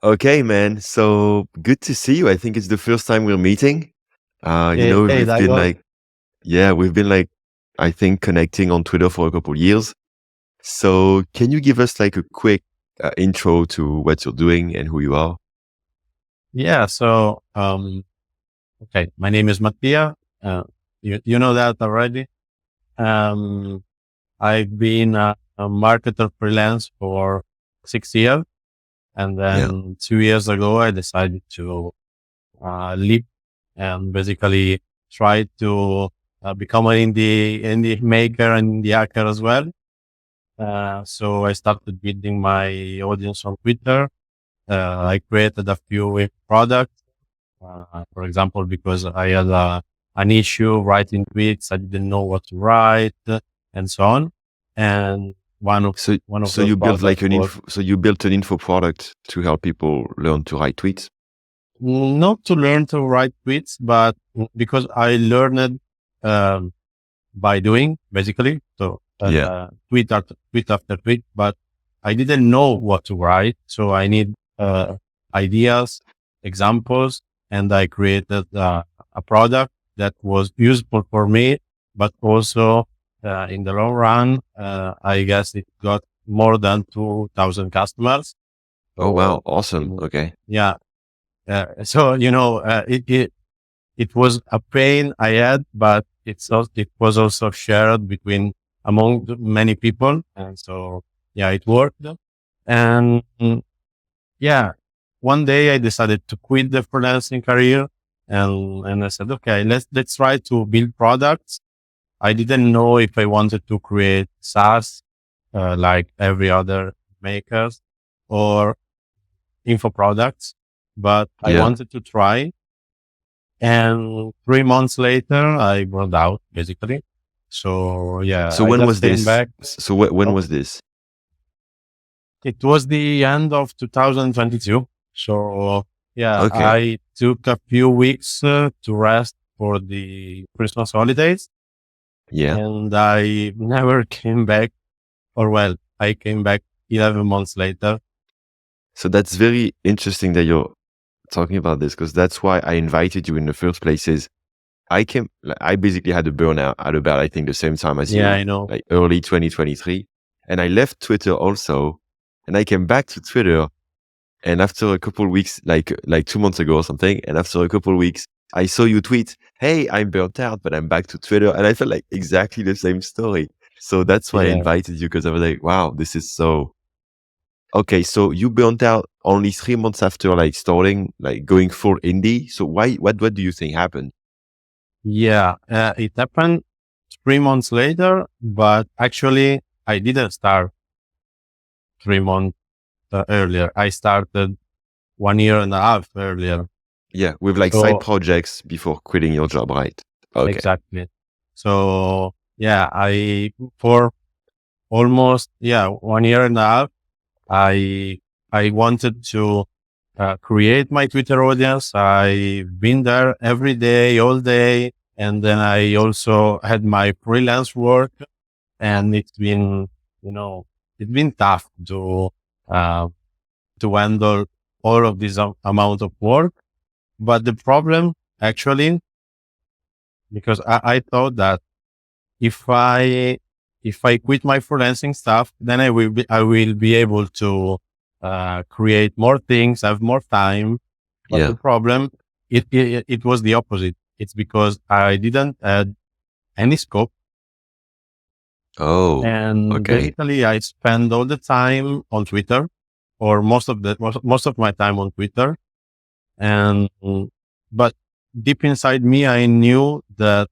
Okay, man. So good to see you. I think it's the first time we're meeting. Hey, We've been Dago. like, I think connecting on Twitter for a couple years. So can you give us like a quick intro to what you're doing and who you are? Yeah, so, okay, my name is Mattia. Uh, you know that already. Um, I've been a marketer freelance for 6 years. And Yeah. then 2 years ago, I decided to leave and basically try to become an indie maker and indie hacker as well. So I started building my audience on Twitter. I created a few products. For example, because I had an issue writing tweets, I didn't know what to write, and so on. And one of So one of so those you built like products an was info so you built an info product to help people learn to write tweets. not to learn to write tweets, but because I learned um, by doing, basically. So Yeah. tweet after tweet, but I didn't know what to write. So I need ideas, examples, and I created a product that was useful for me, but also in the long run, I guess it got more than 2,000 customers. Oh wow, So awesome. mm, Okay. yeah, so it was a pain I had, but it was also shared between among many people. And so, yeah, it worked. And yeah, one day I decided to quit the freelancing career and I said, okay, let's try to build products. I didn't know if I wanted to create SaaS, like every other makers or info products, but I Yeah. wanted to try. And 3 months later, I burned out basically. So yeah, So I when just was came this? back. So when Oh, was this? it was the end of 2022. So yeah, Okay. I took a few weeks to rest for the Christmas holidays Yeah. and I never came back, or well, I came back 11 months later. So that's very interesting that you're talking about this because that's why I invited you in the first place. I basically had a burnout at about, I think, the same time as Yeah, you, I know. like early 2023. And I left Twitter also. And I came back to Twitter. And after a couple of weeks, like 2 months ago or something, and after a couple of weeks, I saw you tweet, "Hey, I'm burnt out, but I'm back to Twitter." And I felt like exactly the same story. So that's why I Yeah. invited you because I was like, wow, this is so okay. So you burnt out only 3 months after like starting, like going full indie. So why, what do you think happened? Yeah, it happened 3 months later, but actually I didn't start 3 months earlier. I started 1 year and a half earlier. Yeah, with like side So projects before quitting your job, right? Okay. exactly. So yeah, for almost, yeah, 1 year and a half, I, I wanted to create my Twitter audience. I've been there every day, all day. And then I also had my freelance work and it's been, you know, it's been tough uh, to handle all of this amount of work. But the problem actually, because I thought that if I if I quit my freelancing stuff, then I will be able to create more things, have more time. But the Yeah. problem, it was the opposite. It's because I didn't add any scope, Oh, and okay. basically I spend all the time on Twitter, or most of my time on Twitter. And but deep inside me, I knew that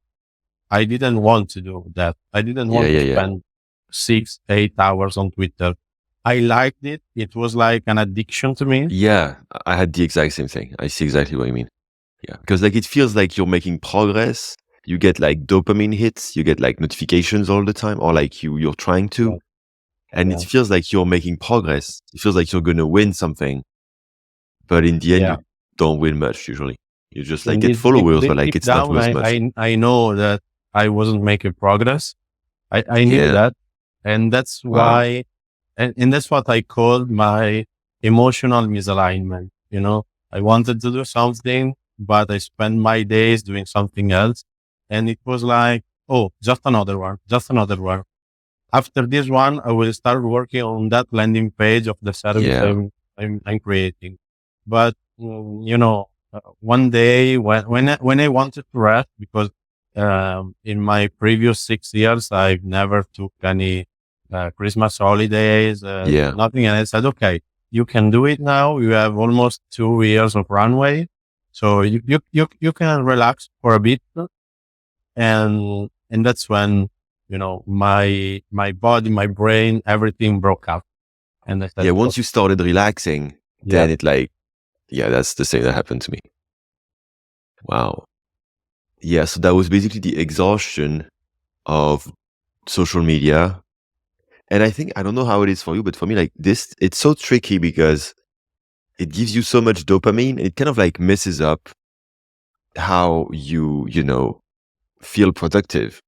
I didn't want to do that. I didn't Yeah, want to yeah, yeah. spend 6, 8 hours on Twitter. I liked it. It was like an addiction to me. Yeah, I had the exact same thing. I see exactly what you mean. Yeah, because like it feels like you're making progress. You get like dopamine hits, you get like notifications all the time, or like you're trying to, Yeah. and it Yeah. feels like you're making progress. It feels like you're gonna win something, but in the end, Yeah. you don't win much usually. You just like get Indeed, followers, but like deep it's not down, worth much. I know that I wasn't making progress. I knew Yeah. that. And that's Wow. why, and that's what I called my emotional misalignment. I wanted to do something, but I spent my days doing something else. And it was like, oh, just another one, just another one. After this one, I will start working on that landing page of the service Yeah. I'm creating. But, one day when I wanted to rest, because in my previous 6 years, I've never took any Christmas holidays, Yeah. nothing. And I said, okay, you can do it now. You have almost 2 years of runway. So you can relax for a bit. And that's when, my body, my brain, everything broke up. And I said, Yeah. oh, Once you started relaxing, yeah, then it like, yeah, that's the same that happened to me. Wow. Yeah. So that was basically the exhaustion of social media. And I think, I don't know how it is for you, but for me, like this, it's so tricky because it gives you so much dopamine. It kind of like messes up how you feel productive.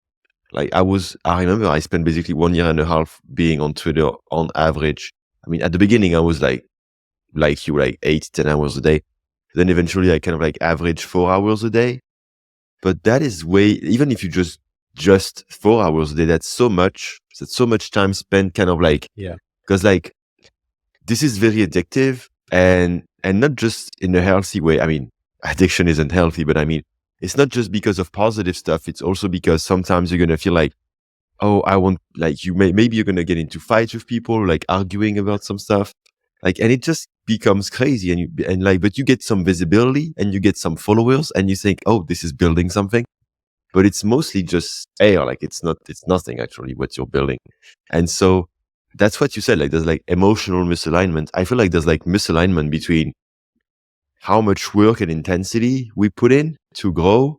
Like I remember I spent basically 1.5 years being on Twitter on average. I mean, at the beginning, I was like you, like 8, 10 hours a day. Then eventually I kind of like average 4 hours a day. But that is even if you just 4 hours a day, that's so much. That's so much time spent kind of like, yeah, because like this is very addictive and not just in a healthy way. I mean, addiction isn't healthy, but I mean, it's not just because of positive stuff. It's also because sometimes you're going to feel like, oh, I want, like maybe you're going to get into fights with people, like arguing about some stuff. Like, and it just becomes crazy and like, but you get some visibility and you get some followers and you think, oh, this is building something, but it's mostly just air. Like it's nothing actually what you're building. And so that's what you said. Like there's like emotional misalignment. I feel like there's like misalignment between how much work and intensity we put in to grow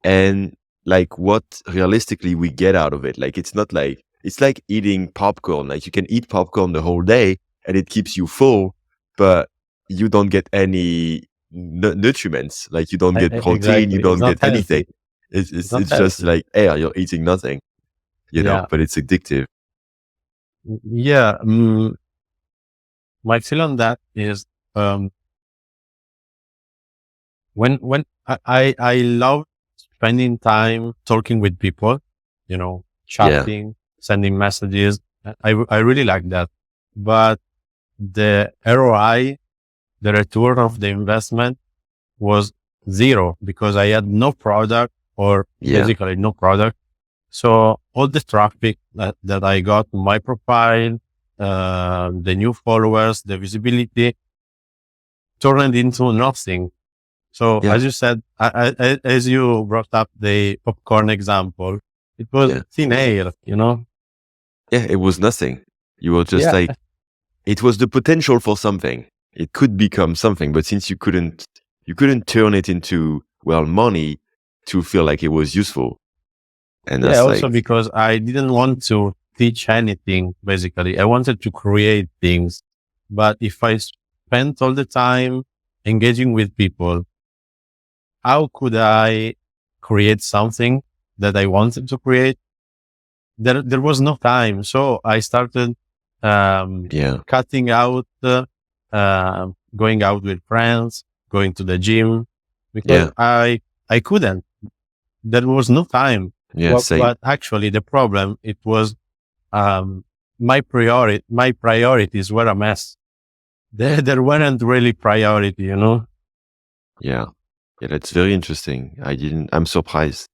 and like what realistically we get out of it. Like it's not like, it's like eating popcorn. Like you can eat popcorn the whole day and it keeps you full, but you don't get any nutriments. Like you don't get protein, you exactly. It's don't not get anything. healthy. It's, It's it's, not it's just healthy. like air. You're eating nothing, Yeah. but it's addictive. Yeah. My feel on that is, um, when I love spending time talking with people, Yeah. chatting, sending messages. I really like that. But the ROI, the return of the investment was zero because I had no product, or Yeah. basically no product. So all the traffic that I got on my profile, the new followers, the visibility turned into nothing. So Yeah. as you said, as you brought up the popcorn example, it was Yeah. thin air. Yeah. It was nothing. You were just Yeah. like, it was the potential for something. It could become something, but since you couldn't turn it into, well, money to feel like it was usful. And Yeah. that's Also like, because I didn't want to teach anything, basically. I wanted to create things. But if I spent all the time engaging with people, how could I create something that I wanted to create? There was no time. So I started, yeah, cutting out, going out with friends, going to the gym, because yeah, I couldn't. There was no time. yeah, What, same. but actually the problem, it was, um, my priorities were a mess. There weren't really priority. Yeah. Yeah, that's very interesting. I'm surprised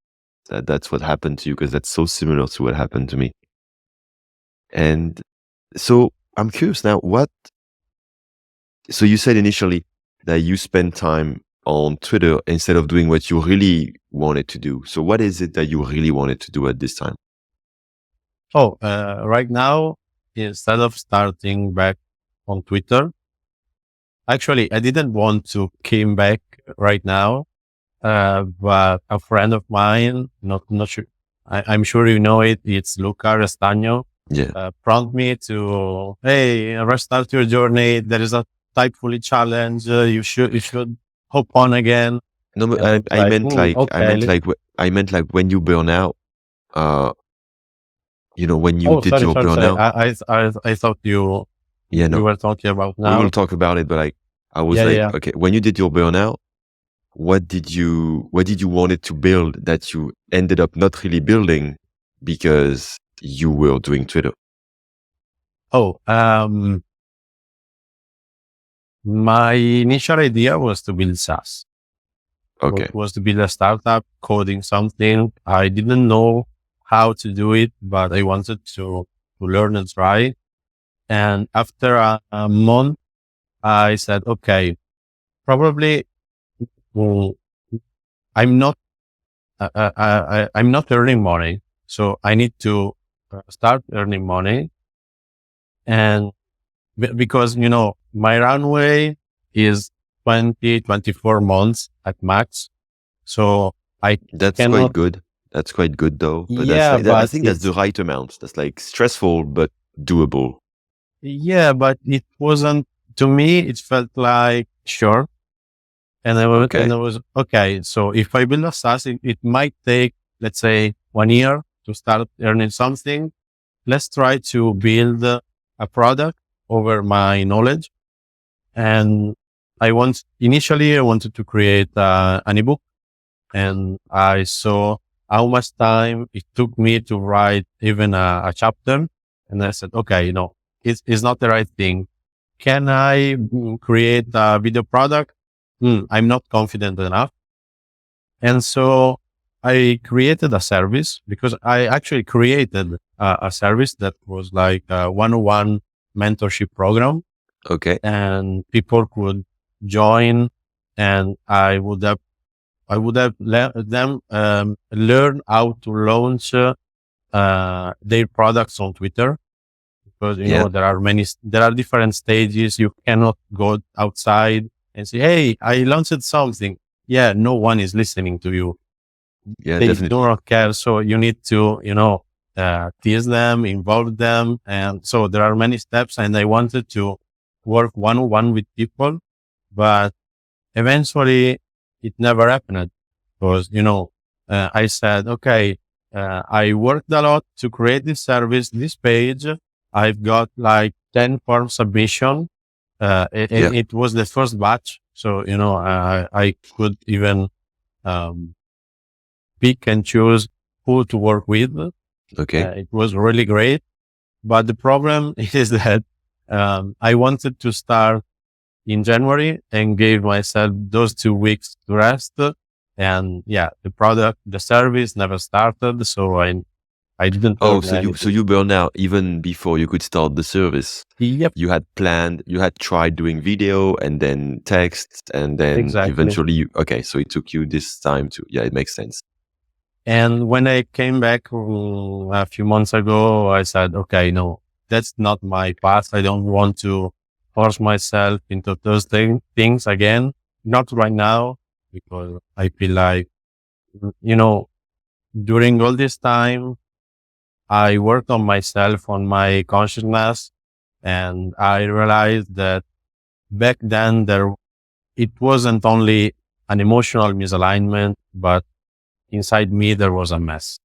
that that's what happened to you because that's so similar to what happened to me. And so I'm curious now, so you said initially that you spent time on Twitter instead of doing what you really wanted to do. So what is it that you really wanted to do at this time? Oh, right now, instead of starting back on Twitter, actually, I didn't want to came back right now. But a friend of mine, not sure, I'm sure you know it. It's Luca Restagno. Yeah. Prompt me to, hey, restart your journey. There is a typefully challenge. You should hop on again. No, but And I was I like, meant like, okay. I meant like when you burn out, uh, when you Oh, did sorry, your sorry, sorry. burnout. I thought you. Yeah, we no, were talking about we will now. talk about it. But like, I was Yeah, like, yeah. okay, when you did your burnout, what did you want it to build that you ended up not really building because you were doing Twitter? Oh, my initial idea was to build SaaS. Okay. Was to build a startup coding something. I didn't know how to do it, but I wanted to learn and try. And after a month, I said, okay, probably well, I'm not, I'm not earning money. So I need to start earning money. And because, my runway is 20, 24 months at max. So I That's quite cannot, good. That's quite good though. But that's yeah, like I but think that's the right amount. That's like stressful but doable. but it wasn't, to me, it felt like, sure. And Okay. I was, okay. So if I build a SaaS, it might take, let's say, 1 year to start earning something. Let's try to build a product over my knowledge. And initially I wanted to create an ebook, and I saw how much time it took me to write even a chapter. And I said, okay, it's not the right thing. Can I create a video product? I'm not confident enough. And so I created a service, because I actually created a service that was like a one-on-one mentorship program, Okay. and people could join, and I would have let them learn how to launch their products on Twitter, because Yeah. there are different stages. You cannot go outside and say, "Hey, I launched something." Yeah, no one is listening to you. Yeah, They do definitely. not care. So you need to, tease them, involve them, and so there are many steps. And I wanted to work one on one with people, but eventually it never happened, because, I said, okay, I worked a lot to create this service, this page. I've got like 10 form submission. Yeah. It was the first batch. So, I could even, um, pick and choose who to work with. Okay. It was really great. But the problem is that, I wanted to start in January and gave myself those 2 weeks to rest. And yeah, the service never started. So I didn't Oh, learn so anything. you burned out even before you could start the service. Yep, You had planned, you had tried doing video and then text, and then exactly. eventually okay, so it took you this time to, yeah, it makes sense. And when I came back a few months ago, I said, okay, no, that's not my path. I don't want to force myself into those things again. Not right now, because I feel like, you know, during all this time, I worked on myself, on my consciousness, and I realized that back then it wasn't only an emotional misalignment, but inside me there was a mess.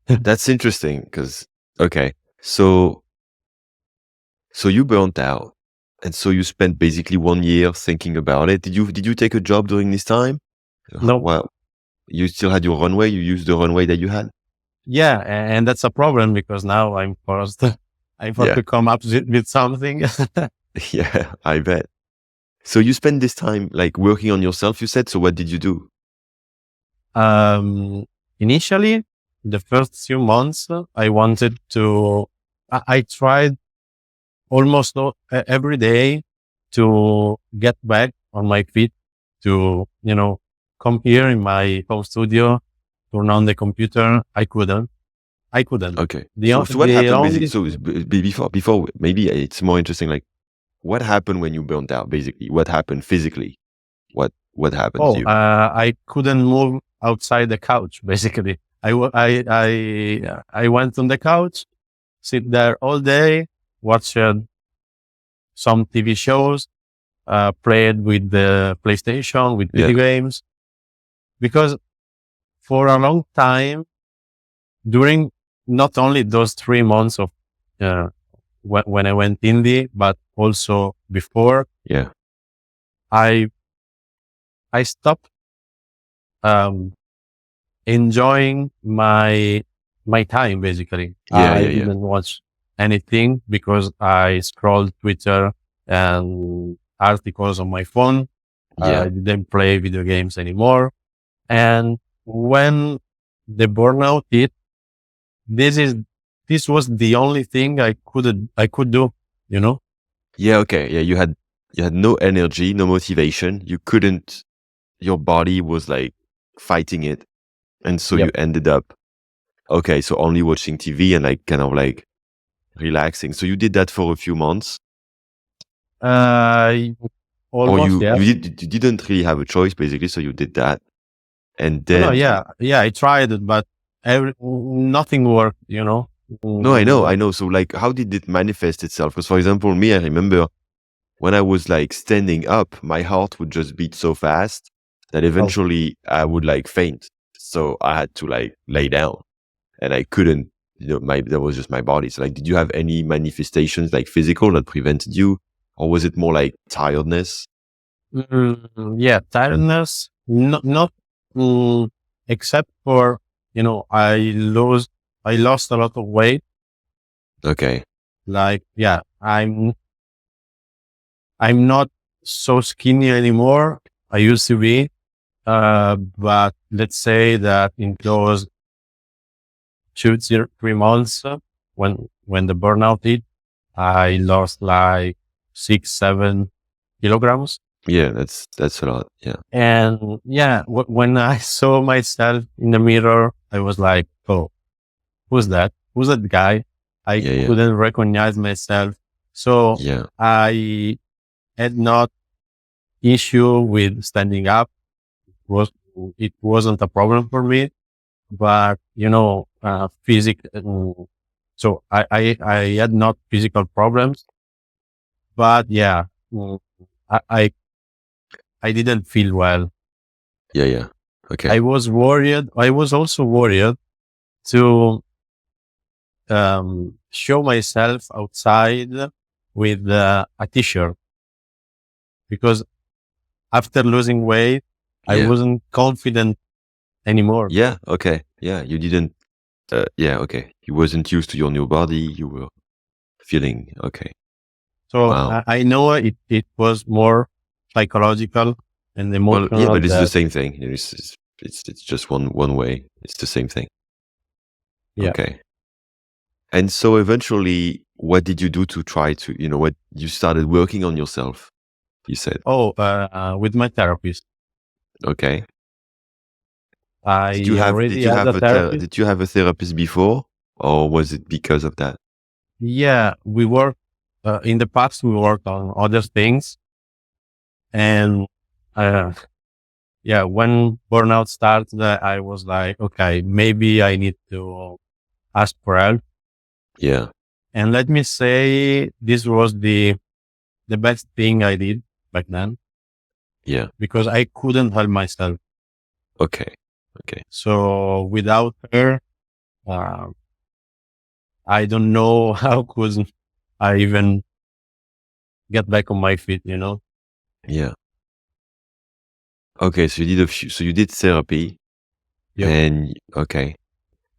That's interesting because, okay, so you burnt out, and so you spent basically 1 year thinking about it. Did you take a job during this time? No, Well, you still had your runway. You used the runway that you had. yeah, and that's a problem, because now I'm forced. I'm forced Yeah, to come up with something. yeah, I bet. So you spent this time like working on yourself. You said. So what did you do? um, Initially, the first few months, I wanted to. I tried almost every day to get back on my feet, to, come here in my home studio, turn on the computer. I couldn't. I couldn't. Okay. The, So o- what the happened basically? only, So before maybe it's more interesting. Like what happened when you burnt out? Basically, what happened physically? What happened to you? I couldn't move outside the couch, basically. I went on the couch, sit there all day, watch some TV shows, played with the PlayStation, with Yeah. video games, because for a long time, during not only those 3 months of, uh, when I went indie, but also before, Yeah. I I stopped um, enjoying my time. Basically, Yeah, I yeah, yeah. didn't watch anything because I scrolled Twitter and articles on my phone. I Yeah. didn't play video games anymore. And when the burnout hit, this is this was the only thing I could do. You know? Yeah, okay. Yeah, you had no energy, no motivation. You couldn't your body was like fighting it. And so you Yep. ended up okay, so only watching TV and like kind of like relaxing. So you did that for a few months, Uh, or Almost, yeah. you didn't really have a choice basically, so you did that. And No, then yeah, yeah. I tried it, but nothing worked. You know. no, I know, Mm, I know. So like how did it manifest itself? Because for example, me, I remember when I was like standing up, my heart would just beat so fast that oh, eventually I would like faint. So I had to like lay down and I couldn't, that was just my body. So like, did you have any manifestations like physical that prevented you? Or was it more like tiredness? yeah, tiredness. Not mm, except for I lost a lot of weight. Okay. Like, yeah, I'm not so skinny anymore. I used to be, but let's say that in those 3 months, when the burnout hit, I lost like 6, 7 kilograms. Yeah, that's a lot. Yeah. And yeah, when I saw myself in the mirror, I was like, "Oh, who's that? Who's that guy?" I Yeah, yeah. couldn't recognize myself, so Yeah. I had not issue with standing up. Was It wasn't a problem for me, but so I had not physical problems, but yeah, mm, I, I I didn't feel well. Yeah, yeah. Okay. I was worried. I was also worried to show myself outside with a t-shirt because after losing weight, I Yeah. wasn't confident anymore. Yeah. Okay. Yeah. You didn't yeah, okay. You wasn't used to your new body. You were feeling okay. So Wow. I know it was more psychological and Well, yeah, emotional but it's the that, same thing. It's just one way. It's the same thing. yeah. Okay. And so eventually, what did you do to try to, what you started working on yourself, you said. Oh, with my therapist, Okay. I already had a therapist. Did you have a therapist before, or was it because of that? Yeah, we worked, in the past, we worked on other things. And, uh, yeah, when burnout started, I was like, okay, maybe I need to ask for help. Yeah. And let me say, this was the best thing I did back then Yeah. because I couldn't help myself. Okay. Okay. So without her, uh, I don't know how could I even get back on my feet, you know? Yeah. Okay. So you did so you did therapy Yep. and okay.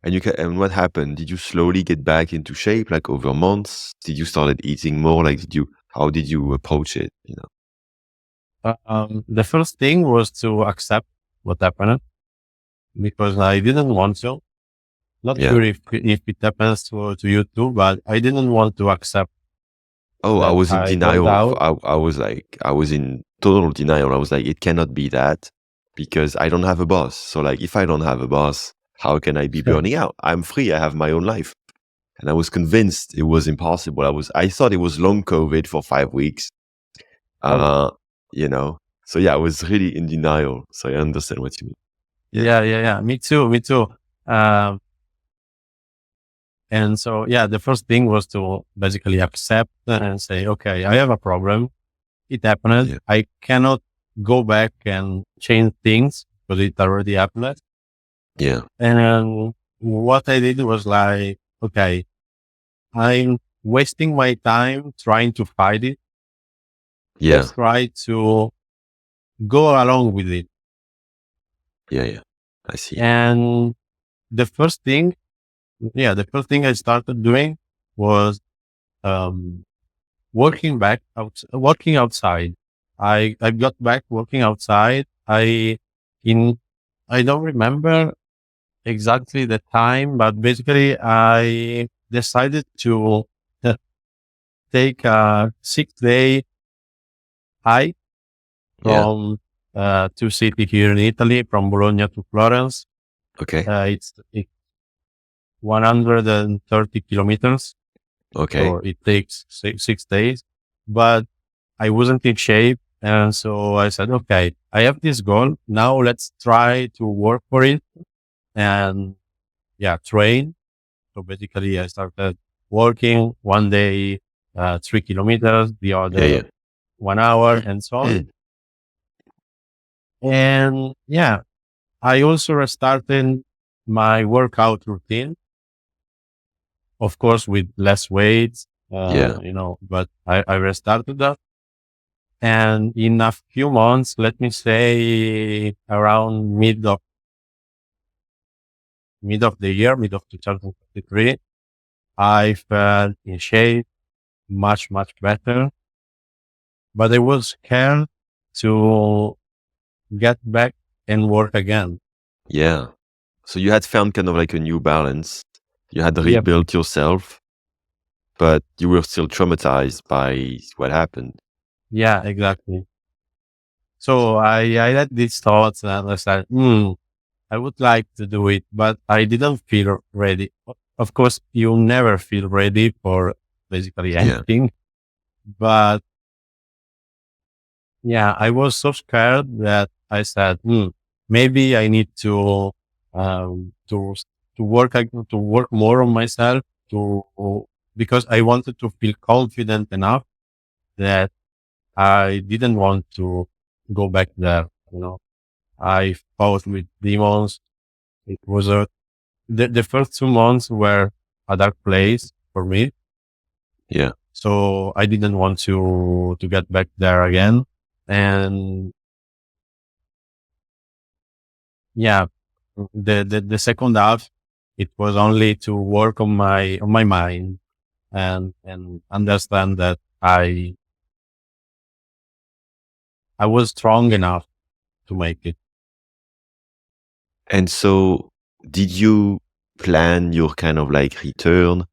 And what happened? Did you slowly get back into shape, like over months? Did you started eating more? Like, how did you approach it? The first thing was to accept what happened because I didn't want to. Not Yeah. sure if it happens to you too, but I didn't want to accept Oh, I that was in I burned denial. out. I was like, I was in total denial. I was like, it cannot be that because I don't have a boss. So like, if I don't have a boss, how can I be burning out? I'm free. I have my own life. And I was convinced it was impossible. I thought it was long COVID for 5 weeks. Oh, Uh, so yeah, I was really in denial. So I understand what you mean. Yeah. yeah, yeah, yeah. Me too. Me too. Um, And so, yeah, the first thing was to basically accept and say, okay, I have a problem. It happened. Yeah. I cannot go back and change things because it already happened. Yeah. And what I did was like, okay, I'm wasting my time trying to fight it. Yeah. let's try to go along with it. Yeah. Yeah. I see. And the first thing, the first thing I started doing was um, working outside. I got back working outside. In I don't remember exactly the time, but basically I decided to uh, take a 6 day hike Yeah. from two cities here in Italy, from Bologna to Florence. Okay. It's 130 kilometers, Okay. so it takes 6 days. But I wasn't in shape, and so I said, okay, I have this goal. Now let's try to work for it and train. So basically, I started working one day 3 kilometers, the other Yeah. 1 hour, and so on. Yeah. And I also restarted my workout routine, of course, with less weights, Yeah. but I restarted that. And in a few months, let me say around mid of the year, mid of 2023, I felt in shape, much, much better, but I was scared to get back and work again. Yeah. So you had found kind of like a new balance. You had Yep. rebuilt yourself, but you were still traumatized by what happened. Yeah, exactly. So I had these thoughts and I said, I would like to do it, but I didn't feel ready. Of course, you never feel ready for basically Yeah. anything, but I was so scared that I said, maybe I need um, to, to work more on myself because I wanted to feel confident enough that I didn't want to go back there. I fought with demons. It was the first 2 months were a dark place for me. Yeah. So I didn't want to get back there again. And yeah, the second half, it was only to work on my mind and understand that I was strong enough to make it. And so did you plan your kind of like return,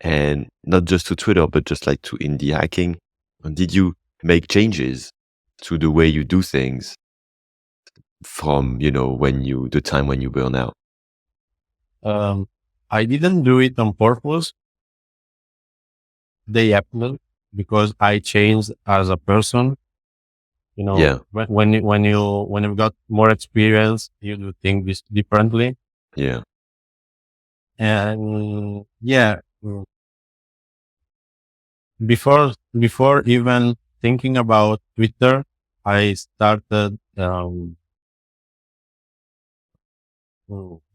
and not just to Twitter, but just like to indie hacking? And did you make changes to the way you do things from, the time when you burn out? Um, I didn't do it on purpose. They happened because I changed as a person. Yeah. When you've got more experience, you do things differently. Yeah. And before even thinking about Twitter, I started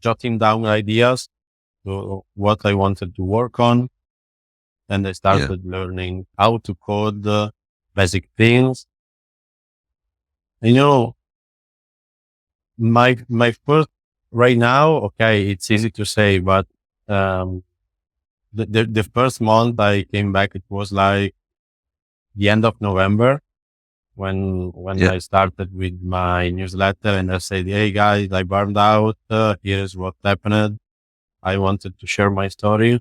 jotting down ideas to what I wanted to work on, and I Yeah. started learning how to code basic things. And, my first right now, okay, it's easy to say, but um, the first month I came back, it was like the end of November when Yeah. I started with my newsletter, and I said, "Hey guys, I burned out. Here's what happened. I wanted to share my story."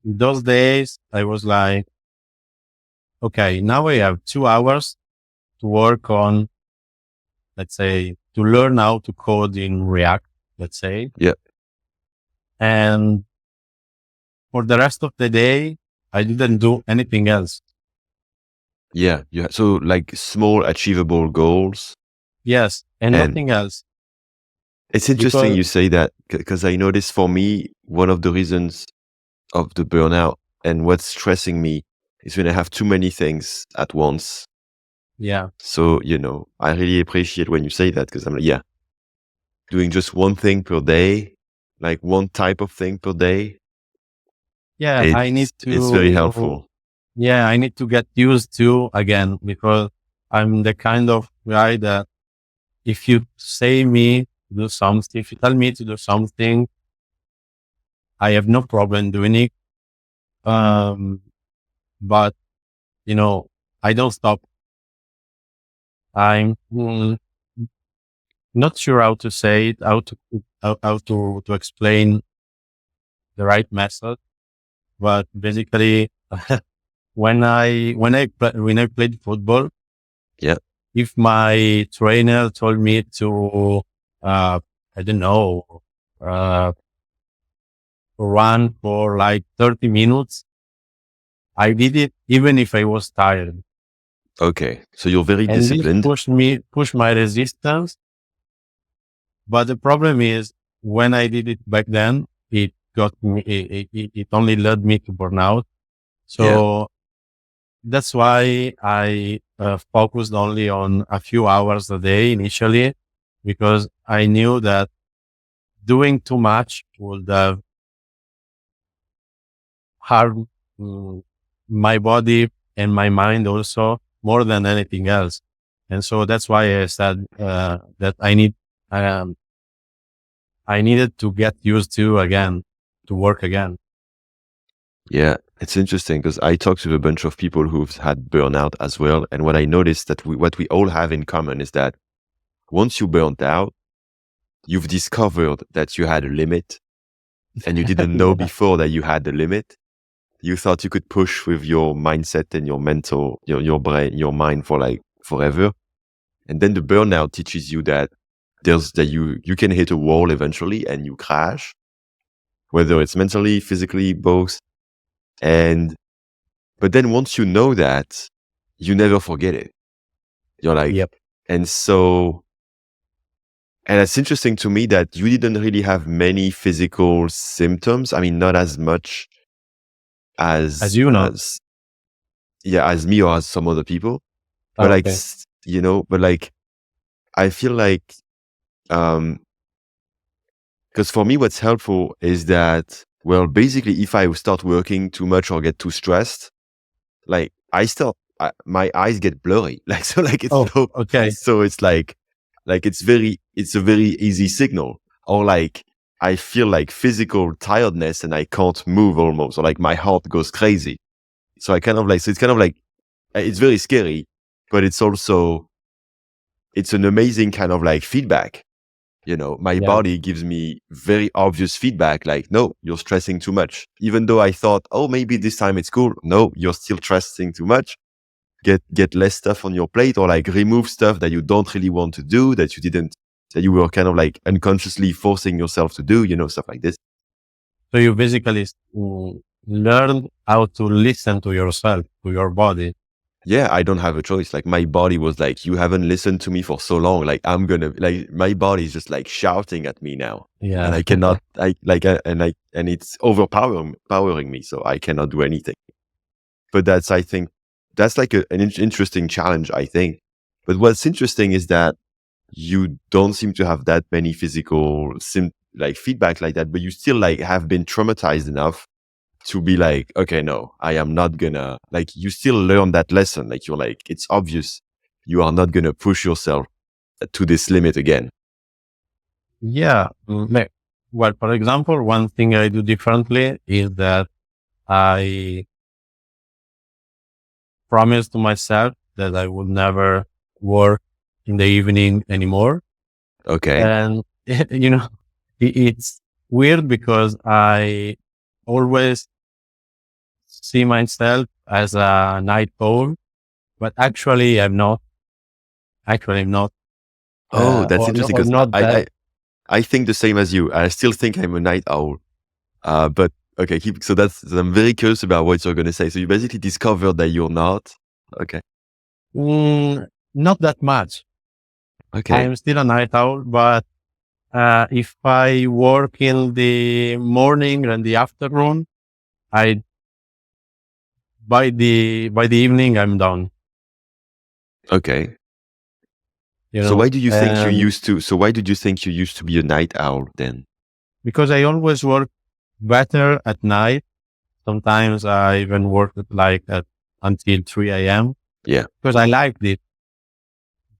Those days, I was like, "Okay, now I have 2 hours to work on, let's say, to learn how to code in React, let's say, Yeah. and for the rest of the day, I didn't do anything else." Yeah. Yeah. So like small achievable goals. Yes, and And nothing else it's interesting because you say that, because I noticed for me, one of the reasons of the burnout and what's stressing me is when I have too many things at once. yeah, So, I really appreciate when you say that, because I'm like, yeah, doing just one thing per day, like one type of thing per day, I need it's very to helpful. I need to get used to again because I'm the kind of guy that if you say me to do something, if you tell me to do something, I have no problem doing it. Um, but you know, I don't stop. I'm not sure how to say it, how to explain the right method, but basically, when I played football, Yeah. if my trainer told me to, I don't know, uh, run for like 30 minutes, I did it even if I was tired. Okay. So you're very And this disciplined. pushed my resistance. But the problem is when I did it back then, it got me, it only led me to burnout. Yeah. So that's why I focused only on a few hours a day initially, because I knew that doing too much would have harmed my body and my mind also more than anything else. And so that's why I said that um, I needed to get used to again, to work again. Yeah. It's interesting because I talked to a bunch of people who've had burnout as well. And what I noticed that what we all have in common is that once you burnt out, you've discovered that you had a limit and you didn't know Yeah. before that you had the limit. You thought you could push with your mindset and your mental, your brain, your mind for like forever. And then the burnout teaches you that you can hit a wall eventually and you crash, whether it's mentally, physically, both. And but then once you know that, you never forget it. You're like, Yep. and so, and it's interesting to me that you didn't really have many physical symptoms. I mean, not as much As as you know. as yeah, as me or as some other people. But like, Okay. but like, I feel like, um, because for me, what's helpful is that, well, basically, if I start working too much or get too stressed, like my eyes get blurry. Like, so like, Oh, okay. it's like, it's a very easy signal. Or like, I feel like physical tiredness and I can't move almost, or like my heart goes crazy. So I kind of like, so it's kind of like, it's very scary, but it's also, it's an amazing kind of like feedback. My Yeah. body gives me very obvious feedback, like, no, you're stressing too much. Even though I thought, oh, maybe this time it's cool. No, you're still stressing too much. Get less stuff on your plate, or like remove stuff that you don't really want to do, that you were kind of like unconsciously forcing yourself to do, stuff like this. So you basically learn how to listen to yourself, to your body. Yeah, I don't have a choice. Like my body was like, you haven't listened to me for so long. Like my body is just like shouting at me now, and Yeah. I cannot. And it's powering me, so I cannot do anything. But I think that's like an interesting challenge. I think. But what's interesting is that you don't seem to have that many physical like feedback like that, but you still like have been traumatized enough to be like, okay, no, I am not gonna, like, you still learn that lesson. Like, you're like, it's obvious you are not gonna push yourself to this limit again. Yeah. Well, for example, one thing I do differently is that I promise to myself that I would never work in the evening anymore. Okay. And, it's weird because I always see myself as a night owl, but actually I'm not. Actually, I'm not, Oh, that's interesting or because not that. I think the same as you. I still think I'm a night owl. But okay, so I'm very curious about what you're gonna say. So you basically discovered that you're not. Okay. Not that much. I Okay. am still a night owl, but if I work in the morning and the afternoon, I by the evening I'm done. Okay. You So know, why do you think you and used to? So why did you think you used to be a night owl then? because I always work better at night. Sometimes I even work until 3 a.m. Yeah. because I liked it.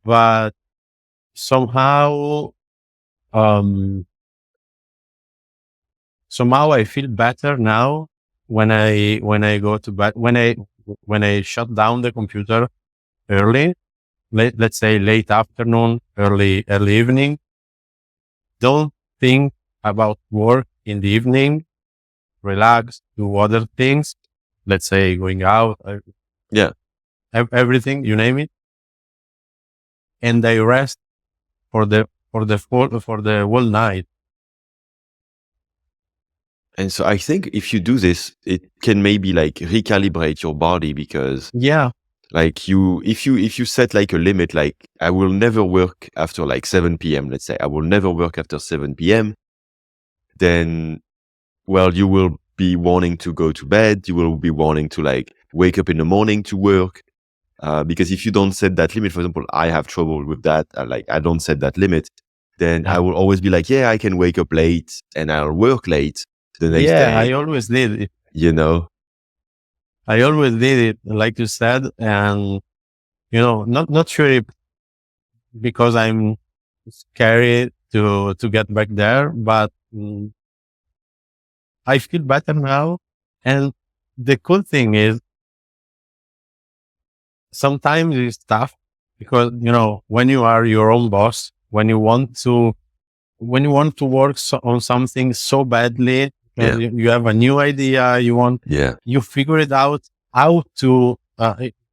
but somehow, um, somehow I feel better now when I go to bed, when I shut down the computer early, let's say late afternoon, early evening. Don't think about work in the evening. Relax, do other things. Let's say going out, Yeah. everything, you name it, and I rest for the whole night. And so I think if you do this, it can maybe like recalibrate your body, because Yeah, like if you set like a limit, like I will never work after like 7 p.m. Let's say I will never work after 7 p.m. Then, well, you will be wanting to go to bed. You will be wanting to like wake up in the morning to work. Because if you don't set that limit, for example, I have trouble with that. Like I don't set that limit, then I yeah, will always be like, yeah, I can wake up late and I'll work late the next yeah. day. I always did it. You know? I always did it, like you said, and not sure if because I'm scared to get back there, but I feel better now. And the cool thing is sometimes it's tough because, when you are your own boss, when you want to work on something so badly, Yeah. you have a new idea, Yeah. you figure it out how to,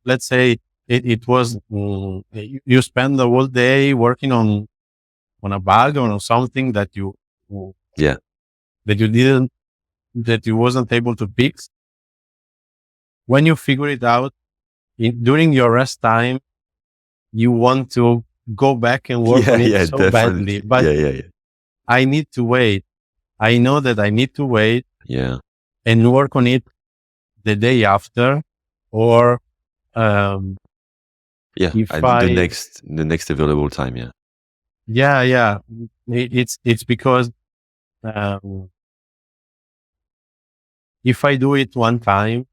let's say it was, you spend the whole day working on a bug or on something Yeah. that you didn't, that you wasn't able to fix. When you figure it out during your rest time, you want to go back and work Yeah. on it Yeah. so badly, Definitely. but Yeah. Yeah. Yeah. I need to wait. I know that I need to wait Yeah. and work on it the day after, or um, Yeah. if The next available time. Yeah. yeah, it's because um, if I do it one time,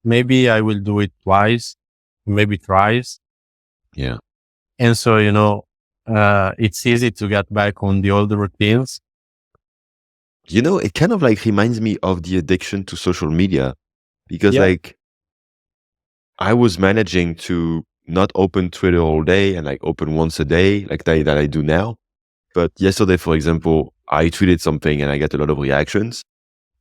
maybe I will do it twice, maybe thrice, Yeah. and so it's easy to get back on the old routines. It kind of like reminds me of the addiction to social media, because Yeah, like I was managing to not open Twitter all day and like open once a day, like that I do now. But yesterday, for example, I tweeted something and I got a lot of reactions.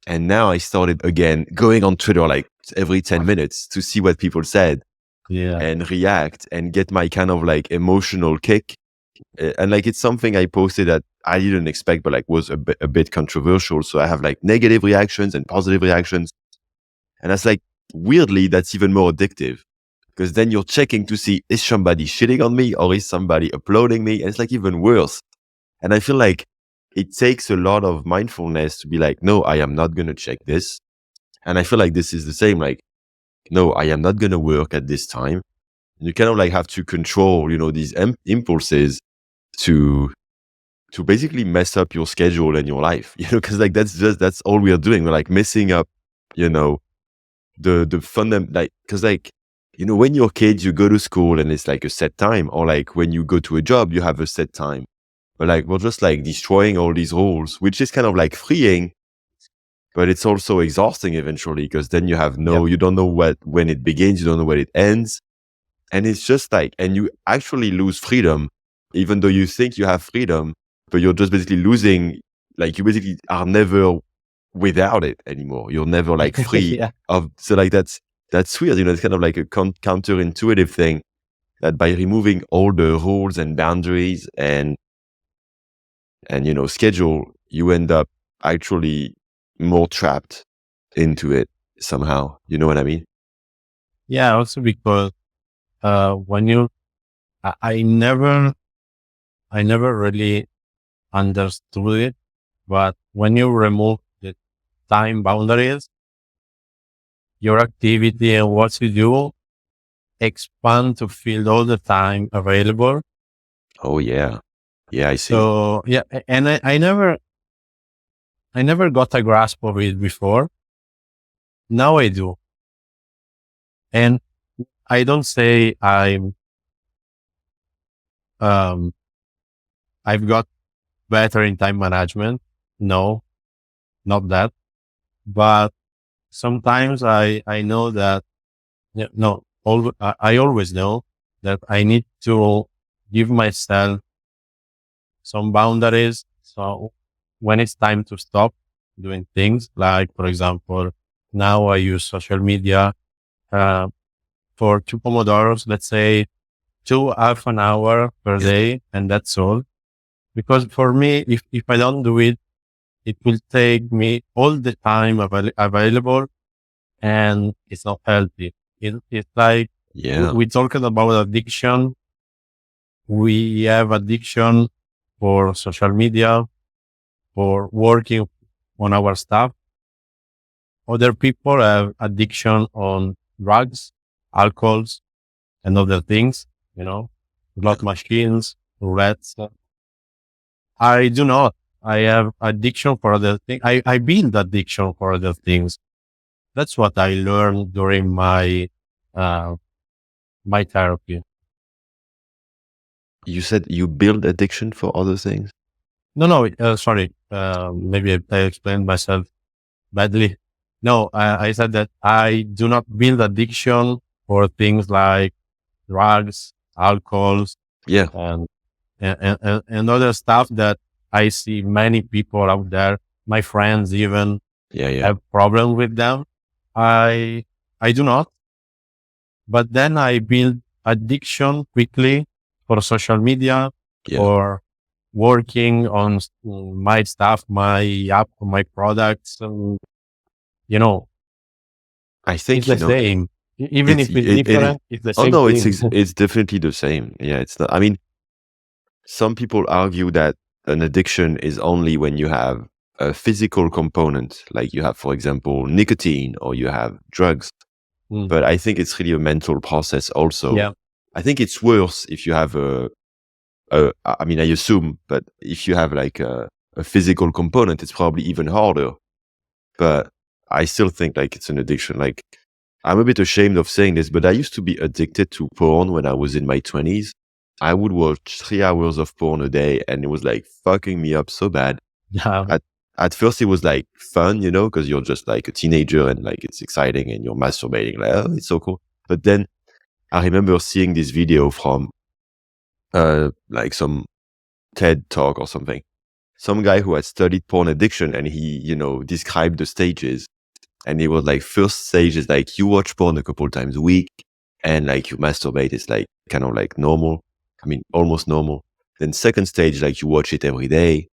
And now I started again going on Twitter like every 10 minutes to see what people said yeah, and react and get my kind of like emotional kick. And like it's something I posted that I didn't expect, but like was a bit controversial. So I have like negative reactions and positive reactions. And that's like, weirdly, that's even more addictive, because then you're checking to see, is somebody shitting on me or is somebody uploading me? And it's like even worse. And I feel like it takes a lot of mindfulness to be like, no, I am not going to check this. And I feel like this is the same. Like, no, I am not going to work at this time. You kind of like have to control, these impulses to basically mess up your schedule and your life, because like that's all we are doing. We're like messing up, you know, the fundament, like, because like, when you're kids, you go to school and it's like a set time, or like when you go to a job, you have a set time. But like we're just like destroying all these rules, which is kind of like freeing, but it's also exhausting eventually, because then yeah, you don't know when it begins, you don't know when it ends. And it's just like, and you actually lose freedom, even though you think you have freedom, but you're just basically losing, like you basically are never without it anymore. You're never like free yeah, of, so like that's weird. It's kind of like a counterintuitive thing, that by removing all the rules and boundaries and schedule, you end up actually more trapped into it somehow. You know what I mean? yeah. Also because when you, I I never really understood it, but when you remove the time boundaries, your activity and what you do expand to feel all the time available. Oh yeah. Yeah, I see. So yeah, and I never got a grasp of it before. Now I do. And I don't say um, I've got better in time management. No, not that. But sometimes I know that, yeah, no, I always know that I need to give myself some boundaries. So when it's time to stop doing things, like, for example, now I use social media, uh, for 2 pomodoros, let's say 2 half an hour per Yeah. day. And that's all. Because for me, if I don't do it, it will take me all the time available, and it's not healthy. It's like Yeah. we talking about addiction. We have addiction for social media, for working on our stuff. Other people have addiction on drugs, alcohols, and other things, Yeah. slot machines, roulettes. I do not. I have addiction for other things. I build addiction for other things. That's what I learned during uh, my therapy. You said you build addiction for other things? No, no, sorry. Maybe I explained myself badly. No, I said that I do not build addiction for things like drugs, alcohols, Yeah. and and other stuff that I see many people out there, my friends even, Yeah. Yeah. have problems with them. I I do not, but then I build addiction quickly for social media, Yeah. for working on my stuff, my app, my products. You know, I it's think, the same. Even it's if it's it different, it's the oh same no, thing. it's definitely the same. Yeah, it's not. I mean, some people argue that an addiction is only when you have a physical component, like you have, for example, nicotine or you have drugs. Mm, But I think it's really a mental process also. yeah. I think it's worse if you have I mean, I assume, but if you have like a physical component, it's probably even harder. But I still think like it's an addiction. Like, I'm a bit ashamed of saying this, but I used to be addicted to porn when I was in my 20s. I would watch 3 hours of porn a day, and it was like fucking me up so bad. Yeah. At at first, it was like fun, because you're just like a teenager and like it's exciting and you're masturbating, like, oh, it's so cool. But then I remember seeing this video from like some TED talk or something. Some guy who had studied porn addiction, and he, described the stages. And it was like, first stage is like you watch porn a couple times a week, and like you masturbate. It's like kind of like normal. I mean, almost normal. Then second stage, like you watch it every day,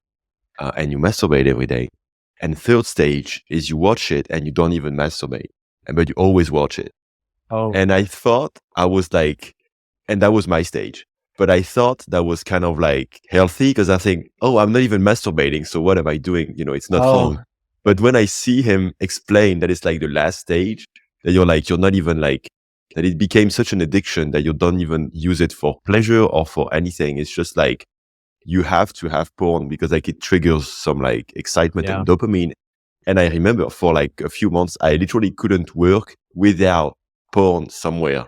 and you masturbate every day. And third stage is you watch it and you don't even masturbate, but you always watch it. Oh, And I thought I was like, and that was my stage. But I thought that was kind of like healthy, because I think, oh, I'm not even masturbating. So what am I doing? It's not oh, wrong. But when I see him explain that it's like the last stage, that you're not even like, that it became such an addiction that you don't even use it for pleasure or for anything. It's just like, you have to have porn because like it triggers some like excitement yeah. and dopamine. And I remember for like a few months, I literally couldn't work without porn somewhere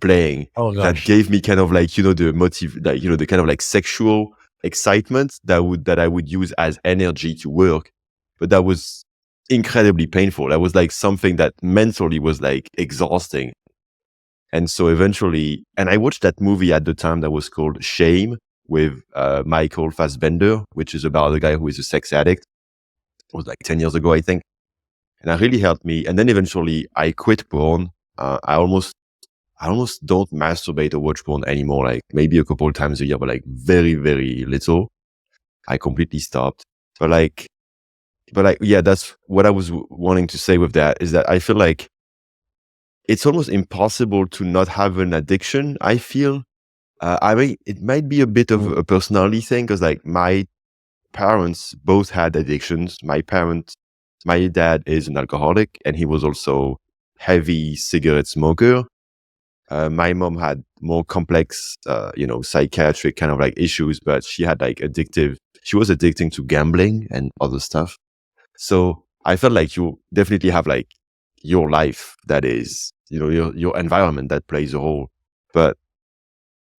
playing. Oh That gosh. gave me kind of like, the motive, like, the kind of like sexual excitement that I would use as energy to work. But that was incredibly painful. That was like something that mentally was like exhausting. And so eventually, and I watched that movie at the time that was called Shame with Michael Fassbender, which is about a guy who is a sex addict. It was like 10 years ago, I think. And that really helped me. And then eventually I quit porn. I almost don't masturbate or watch porn anymore. Like maybe a couple of times a year, but like very, very little. I completely stopped. But like, yeah, that's what I was wanting to say with that, is that I feel like it's almost impossible to not have an addiction. I feel, I mean, it might be a bit of Mm. a personality thing, because like my parents both had addictions. My dad is an alcoholic, and he was also heavy cigarette smoker. My mom had more complex, psychiatric kind of like issues, but she was addicting to gambling and other stuff. So I felt like you definitely have like your life that is, your environment that plays a role. But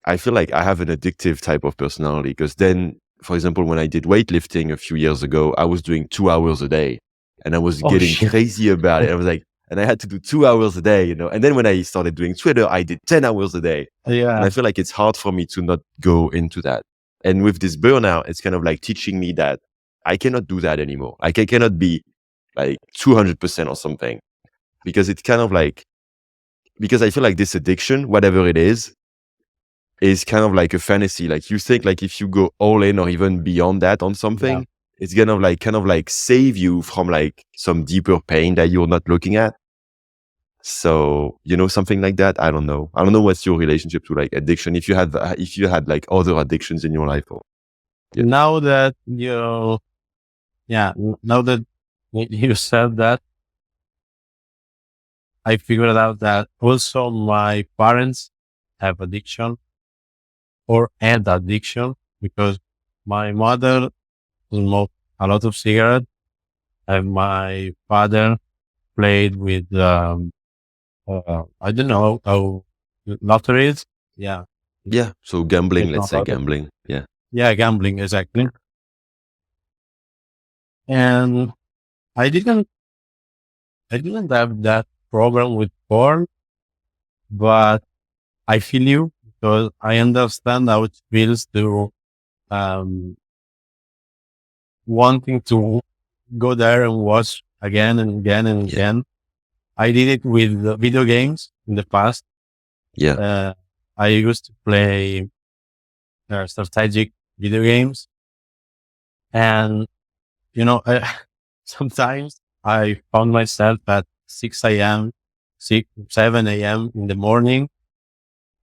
I feel like I have an addictive type of personality, because then, for example, when I did weightlifting a few years ago, I was doing 2 hours a day and I was Oh getting shit. crazy about it. I was like, and I had to do 2 hours a day, And then when I started doing Twitter, I did 10 hours a day. And Yeah. I feel like it's hard for me to not go into that. And with this burnout, it's kind of like teaching me that I cannot do that anymore. Like, I cannot be like 200% or something, because it's kind of like, because I feel like this addiction, whatever it is kind of like a fantasy. Like, you think like if you go all in or even beyond that on Yeah. something, it's kind of like save you from like some deeper pain that you're not looking at. So, something like that. I don't know. I don't know what's your relationship to like addiction. If you had like other addictions in your life, or yeah, Now that you, yeah, now that you said that, I figured out that also my parents have addiction or had addiction because my mother smoked a lot of cigarettes and my father played with, I don't know, lotteries. Yeah. yeah. So gambling, It's let's not say lottery. gambling. Yeah, Yeah, gambling, exactly. And I didn't, I didn't have that problem with porn, but I feel you because I understand how it feels to, um, wanting to go there and watch again and again and yeah, again. I did it with video games in the past. yeah, Uh, I used to play strategic video games, and sometimes I found myself at 6 a.m., 7 a.m. in the morning.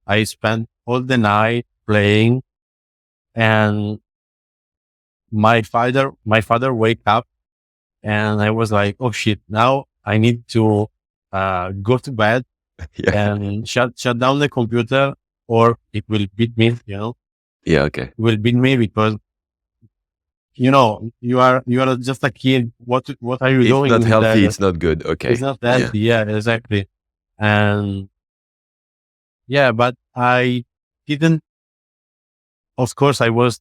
I spent all the night playing, and my father wake up, and I was like, "Oh shit! Now I need to go to bed yeah, and shut down the computer, or it will beat me. yeah. Okay. It will beat me because you are just a kid. What are you It's not doing healthy. there? It's not good. It's Okay. not Yeah, healthy. Yeah, exactly. And yeah, but I didn't. Of course, I was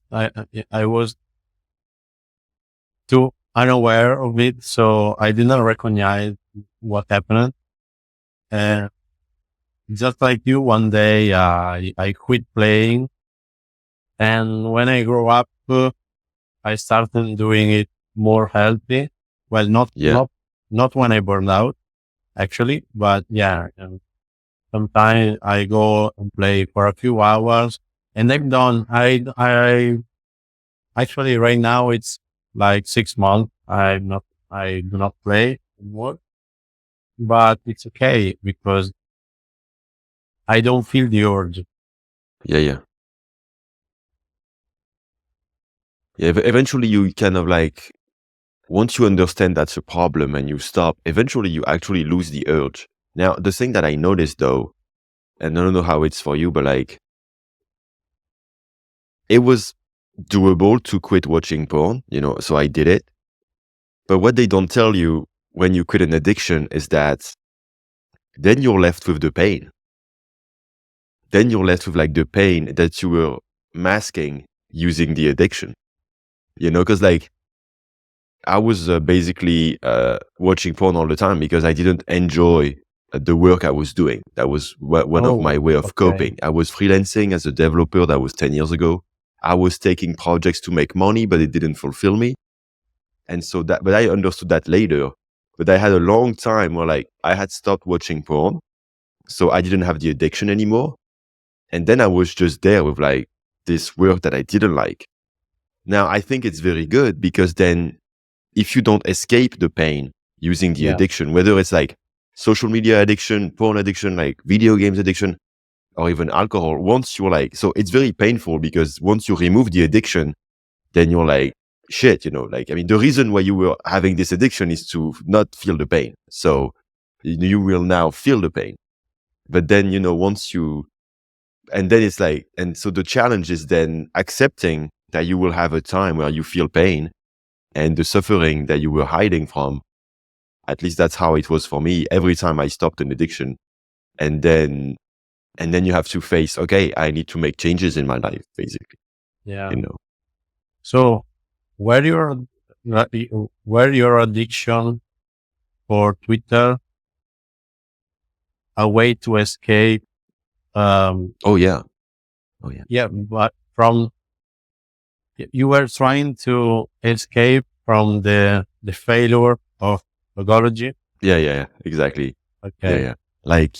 too unaware of it, so I didn't recognize what happened. And just like you, one day I quit playing, and when I grew up, I started doing it more healthy. Well, not yeah, not not when I burned out, actually, but yeah. And sometimes I go and play for a few hours, and I'm done. I actually right now it's like 6 months. I do not play anymore, but it's okay because I don't feel the urge. yeah, yeah. Yeah. Eventually, you kind of like, once you understand that's a problem and you stop, eventually you actually lose the urge. Now, the thing that I noticed though, and I don't know how it's for you, but like, it was doable to quit watching porn, so I did it. But what they don't tell you when you quit an addiction is that then you're left with the pain. Then you're left with like the pain that you were masking using the addiction, because like, I was basically watching porn all the time because I didn't enjoy the work I was doing. That was one of my Oh, way of okay. coping. I was freelancing as a developer. That was 10 years ago. I was taking projects to make money, but it didn't fulfill me. And so but I understood that later. But I had a long time where like I had stopped watching porn. So I didn't have the addiction anymore. And then I was just there with like this work that I didn't like. Now I think it's very good because then if you don't escape the pain using the Yeah. addiction, whether it's like social media addiction, porn addiction, like video games addiction, or even alcohol, once you're like, so it's very painful because once you remove the addiction, then you're like, shit, like, I mean, the reason why you were having this addiction is to not feel the pain. So you will now feel the pain. But then, once you, and then it's like, and so the challenge is then accepting that you will have a time where you feel pain and the suffering that you were hiding from. At least that's how it was for me every time I stopped an addiction. And then And then you have to face, okay, I need to make changes in my life, basically, Yeah. you know. So were your were your addiction for Twitter a way to escape? Um, Oh yeah. Oh yeah. yeah, but from you were trying to escape from the failure of logology. Yeah, yeah, yeah, exactly. Yeah, Okay. yeah. Like,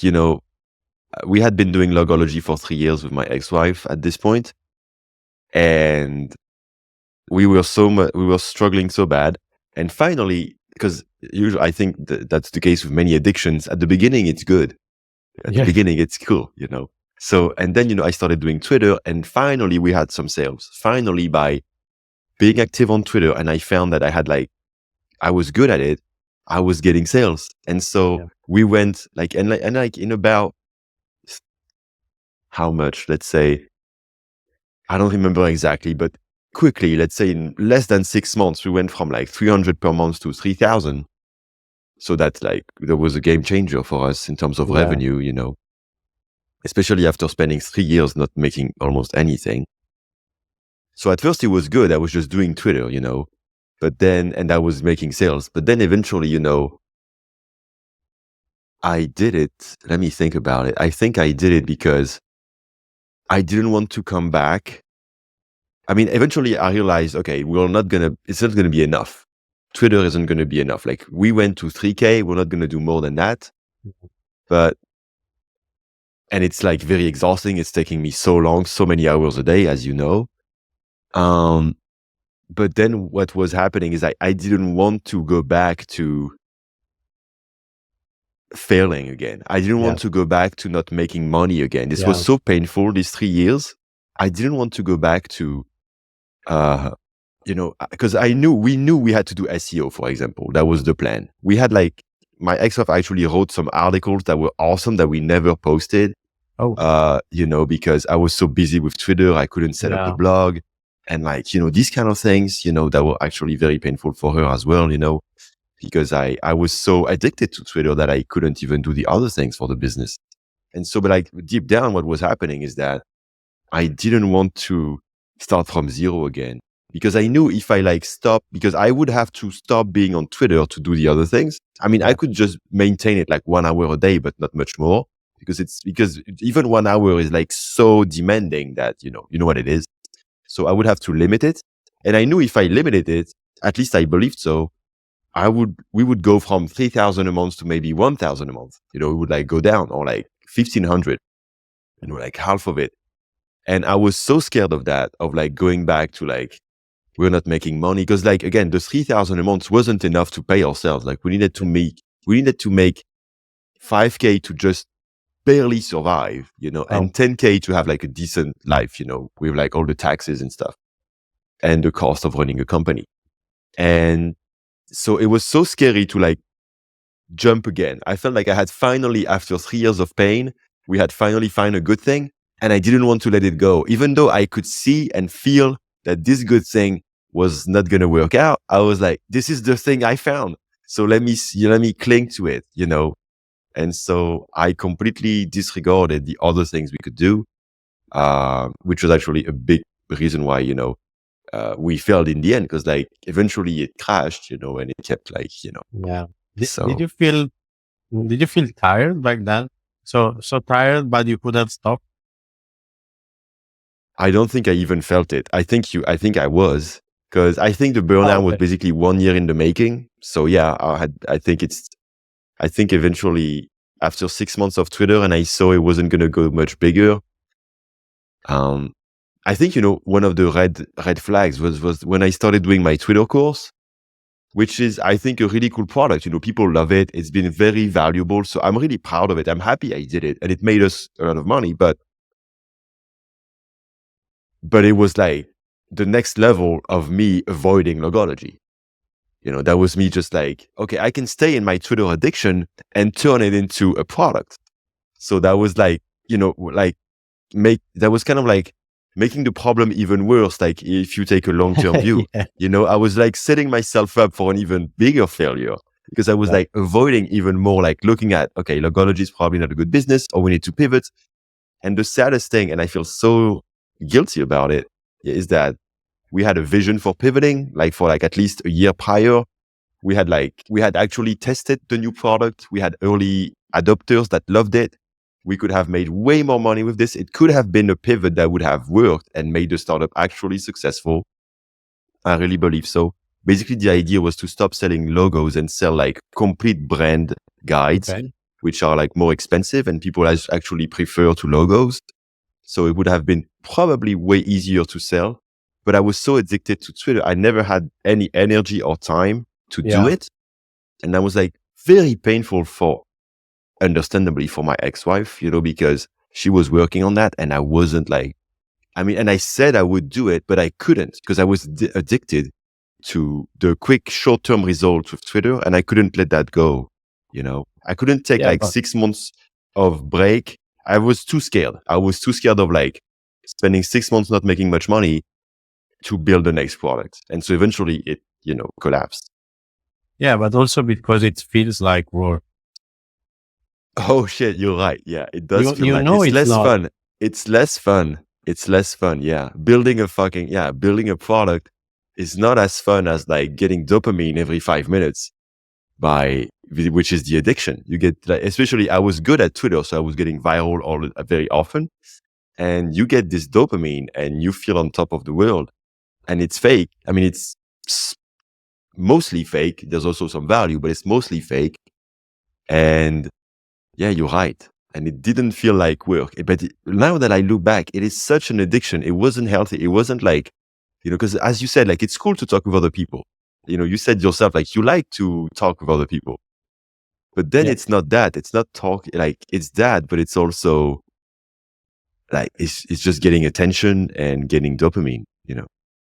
we had been doing logology for 3 years with my ex-wife at this point, and we were struggling so bad. And finally, because usually I think that's the case with many addictions. At the beginning, it's good. At the Yeah. beginning, it's cool, So, and then, I started doing Twitter, and finally we had some sales. Finally, by being active on Twitter, and I found that I was good at it. I was getting sales. And so Yeah. we went like in about how much, let's say, I don't remember exactly, but quickly, let's say in less than 6 months, we went from like 300 per month to 3,000. So that's like, there was a game changer for us in terms of Yeah. revenue, especially after spending 3 years not making almost anything. So at first it was good. I was just doing Twitter, but then, and I was making sales, but then eventually, I did it. Let me think about it. I think I did it because I didn't want to come back. I mean, eventually I realized, okay, it's not gonna be enough. Twitter isn't gonna be enough. Like, we went to 3K, we're not gonna do more than that. But, and it's like very exhausting. It's taking me so long, so many hours a day, as you know. But then what was happening is I didn't want to go back to failing again. I didn't Yeah. want to go back to not making money again. This was Yeah. so painful, these 3 years. I didn't want to go back to, because we knew we had to do SEO, for example. That was the plan. We had my ex-wife actually wrote some articles that were awesome that we never posted, Oh. because I was so busy with Twitter, I couldn't set up a Yeah. blog. And these kind of things, that were actually very painful for her as well, because I was so addicted to Twitter that I couldn't even do the other things for the business. And so, but deep down, what was happening is that I didn't want to start from zero again, because I knew if I stop, because I would have to stop being on Twitter to do the other things. I mean, I Yeah. could just maintain it 1 hour a day, but not much more, because even 1 hour is so demanding that, you know what it is. So I would have to limit it. And I knew if I limited it, at least I believed so, we would go from 3,000 a month to maybe 1,000 a month. We would go down, or 1,500, half of it. And I was so scared of that, of going back to we're not making money. Cause again, the 3,000 a month wasn't enough to pay ourselves. We needed to make 5K to just barely survive, Oh. and 10K to have a decent life, with all the taxes and stuff and the cost of running a company. And so it was so scary to jump again. I felt like I had finally, after 3 years of pain, we had finally found a good thing, and I didn't want to let it go. Even though I could see and feel that this good thing was not going to work out, I was like, this is the thing I found. So let me cling to it, And so I completely disregarded the other things we could do, which was actually a big reason why, we failed in the end, because eventually it crashed, and it kept Yeah. Did so. you feel tired back then? So tired, but you couldn't stop. I don't think I even felt it. I think I was, because I think the Oh, burnout was okay. basically 1 year in the making. So yeah, I think eventually, after 6 months of Twitter, and I saw it wasn't going to go much bigger. Um, I think, one of the red flags was when I started doing my Twitter course, which is, I think, a really cool product. People love it. It's been very valuable. So I'm really proud of it. I'm happy I did it, and it made us a lot of money, but it was the next level of me avoiding logology. That was me just okay, I can stay in my Twitter addiction and turn it into a product. So that was that was kind of making the problem even worse. If you take a long-term view, Yeah. I was setting myself up for an even bigger failure, because I was Yeah. avoiding even more, looking at, okay, logology is probably not a good business, or we need to pivot. And the saddest thing, and I feel so guilty about it, is that we had a vision for pivoting, like for like at least a year prior. We had actually tested the new product. We had early adopters that loved it. We could have made way more money with this. It could have been a pivot that would have worked and made the startup actually successful. I really believe so. Basically, the idea was to stop selling logos and sell like complete brand guides, Okay. which are like more expensive and people actually prefer to logos. So it would have been probably way easier to sell. But I was so addicted to Twitter, I never had any energy or time to do Yeah. it. And that was like very painful understandably for my ex-wife, because she was working on that and I wasn't like, and I said I would do it, but I couldn't because I was addicted to the quick short-term results with Twitter and I couldn't let that go. I couldn't take Yeah. like But 6 months of break. I was too scared. I was too scared of like spending 6 months not making much money to build the next product. And so eventually it, collapsed. yeah, but also because it feels like work. Oh shit, you're right. Yeah, it does feel You like know it's it's less not. fun. It's less fun. It's less fun. Yeah. Building a product is not as fun as like getting dopamine every 5 minutes which is the addiction. You get like, especially I was good at Twitter, so I was getting viral very often. And you get this dopamine and you feel on top of the world and it's fake. It's mostly fake. There's also some value, but it's mostly fake. And yeah, you're right. And it didn't feel like work. But now that I look back, it is such an addiction. It wasn't healthy. It wasn't like, because as you said, like it's cool to talk with other people. You said yourself, like you like to talk with other people. But then Yeah. it's not that. It's not talk, like it's that, but it's also like it's just getting attention and getting dopamine.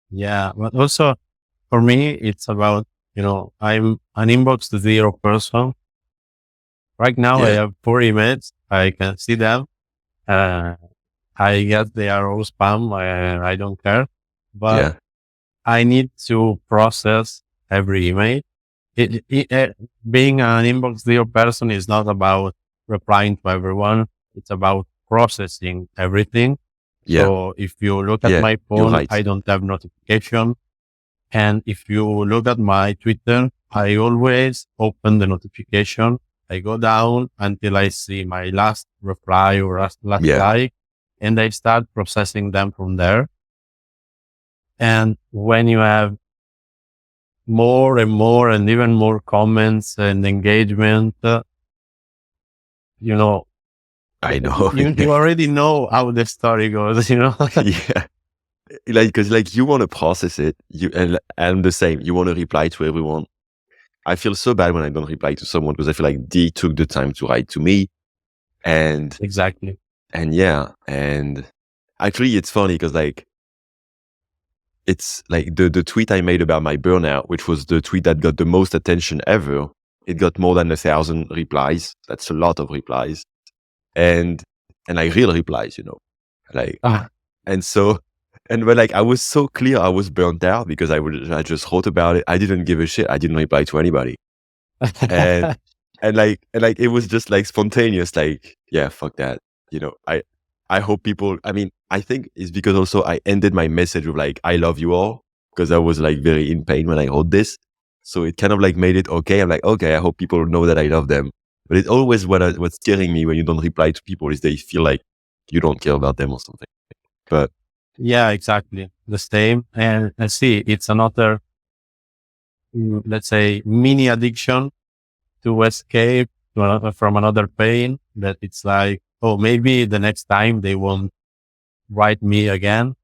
Yeah. But also for me, it's about, I'm an inbox zero person. Right now I Yeah. have 4 emails. I can see them. Uh, I guess they are all spam. I don't care, but Yeah. I need to process every email. Being an inbox zero person is not about replying to everyone. It's about processing everything. Yeah. So if you look at Yeah. my You're phone, right. I don't have notification. And if you look at my Twitter, I always open the notification. I go down until I see my last reply or last Yeah. like, and I start processing them from there. And when you have more and more and even more comments and engagement, you know, I know. you already know how the story goes, Yeah. Like, because like you want to process it, and I'm the same. You want to reply to everyone. I feel so bad when I don't reply to someone because I feel like they took the time to write to me, and Exactly. yeah, and actually it's funny because like it's like the tweet I made about my burnout, which was the tweet that got the most attention ever. It got more than 1,000 replies. That's a lot of replies, and like real replies, like. Ah. And so, and but like I was so clear I was burnt out because I just wrote about it. I didn't give a shit. I didn't reply to anybody. And and like it was just like spontaneous, like, yeah, fuck that. I hope people, I think it's because also I ended my message with like, I love you all, because I was like very in pain when I wrote this. So it kind of like made it okay. I'm like, okay, I hope people know that I love them. But it's always what's scaring me when you don't reply to people is they feel like you don't care about them or something. But Yeah, exactly. The same. And I see it's another, let's say, mini addiction to escape from another pain that it's like, oh, maybe the next time they won't write me again.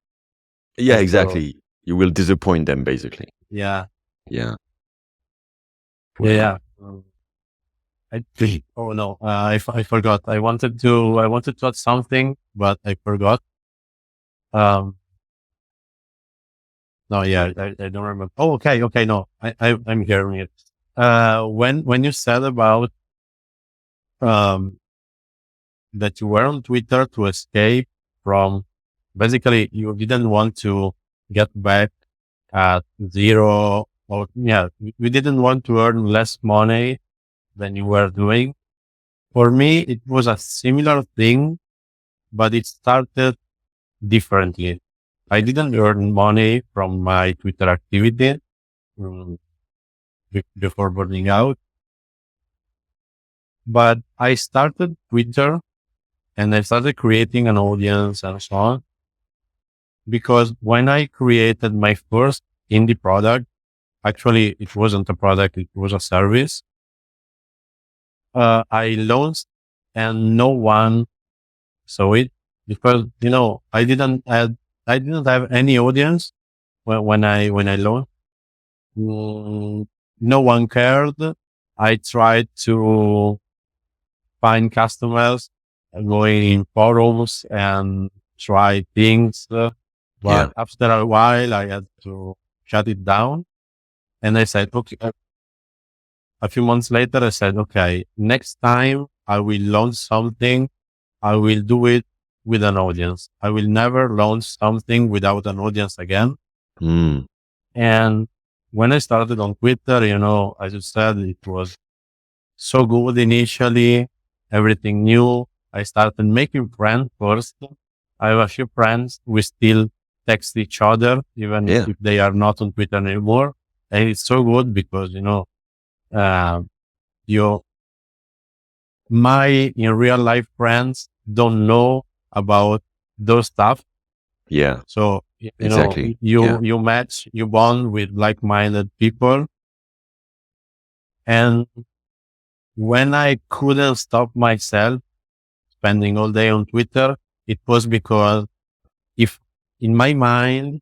yeah, And so, exactly. You will disappoint them basically. yeah, Yeah. yeah, Well, yeah. Oh no, I forgot. I wanted to add something, but I forgot. Um, no, yeah, I don't remember. Oh, okay. Okay. No, I'm hearing it. When you said about, um, that you were on Twitter to escape from, basically you didn't want to get back at zero, or yeah, you didn't want to earn less money than you were doing. For me, it was a similar thing, but it started differently. I didn't earn money from my Twitter activity mm, before burning out, but I started Twitter and I started creating an audience and so on. Because when I created my first indie product, actually it wasn't a product, it was a service. I launched and no one saw it because, I didn't have any audience when I launched. Mm, no one cared. I tried to find customers going in forums and try things. Yeah. But after a while, I had to shut it down. And I said, okay, a few months later, I said, okay, next time I will launch something, I will do it with an audience. I will never launch something without an audience again. Mm. And when I started on Twitter, as you said, it was so good initially, everything new. I started making friends first. I have a few friends. We still text each other, even Yeah. if they are not on Twitter anymore. And it's so good because, uh, you, my in real life friends don't know about those stuff. Yeah. So, Exactly. you, Yeah. you match, you bond with like-minded people. And when I couldn't stop myself spending all day on Twitter, it was because if in my mind,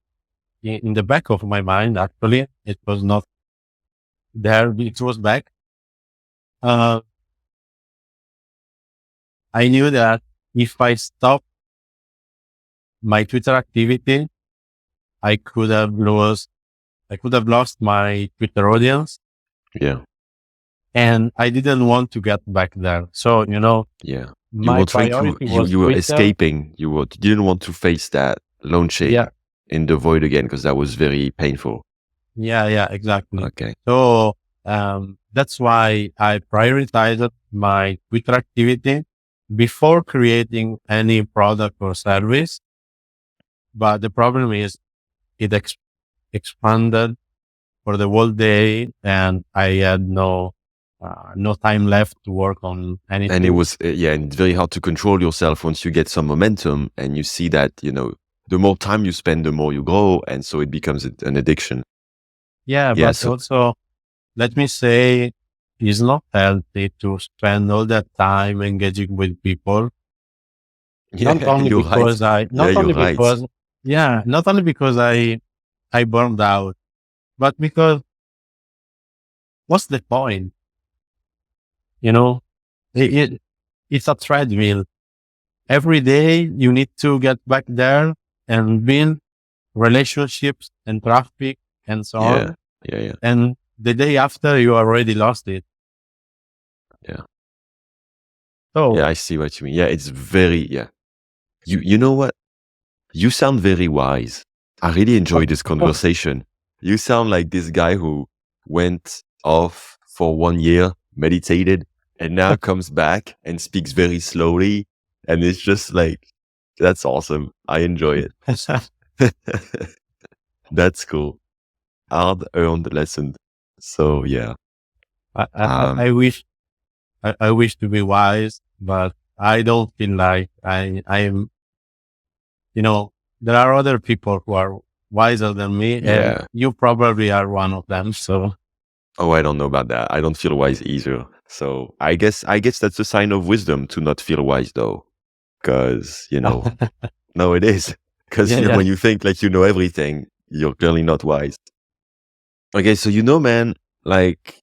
in the back of my mind, actually, it was not there, it was back. Uh, I knew that if I stopped my Twitter activity, I could have lost, I could have lost my Twitter audience, Yeah. and I didn't want to get back there. So, Yeah. You my were trying to priority was you were Twitter. escaping. You didn't want to face that launching Yeah, in the void again because that was very painful. yeah, exactly. Okay. So, that's why I prioritized my Twitter activity before creating any product or service. But the problem is it expanded for the whole day and I had no time left to work on And it anything. was yeah, and it's very hard to control yourself once you get some momentum and you see that, the more time you spend, the more you grow, and so it becomes an addiction. Yeah, Yeah, but so also let me say it's not healthy to spend all that time engaging with people. Not yeah, only you're right. because I, Yeah, not you're only right. because, yeah, not only because I burned out, but because what's the point? You know, it it's a treadmill. Every day you need to get back there and build relationships and traffic and so Yeah, on. yeah, yeah, And the day after you already lost it. yeah. So Yeah, I see what you mean. Yeah, it's very yeah. You know what? You sound very wise. I really enjoyed this conversation. You sound like this guy who went off for 1 year, meditated, and now comes back and speaks very slowly. And it's just like, that's awesome. I enjoy it. That's cool. Hard earned lesson. So yeah. I, I, I Um, I wish I wish to be wise, but I don't feel like I'm, there are other people who are wiser than me and yeah. you probably are one of them. So Oh, I don't know about that. I don't feel wise either. So I guess that's a sign of wisdom to not feel wise though. Cause, no, it is. Cause, yeah, yeah. when you think like you know everything, you're clearly not wise. Okay. So, man, like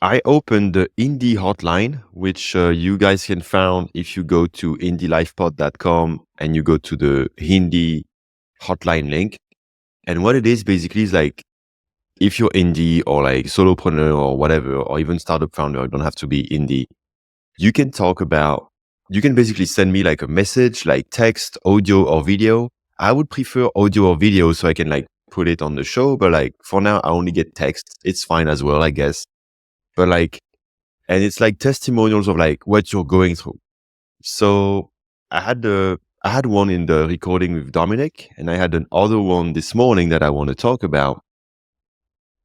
I opened the indie hotline, which you guys can find if you go to indielifepod.com and you go to the Hindi hotline link. And what it is basically is like, if you're indie or like solopreneur or whatever, or even startup founder, you don't have to be indie. You can you can basically send me like a message, like text, audio or video. I would prefer audio or video so I can like put it on the show. But like for now, I only get text. It's fine as well, I guess. But like, and it's like testimonials of like what you're going through. So I I had one in the recording with Dominic, and I had another one this morning that I want to talk about.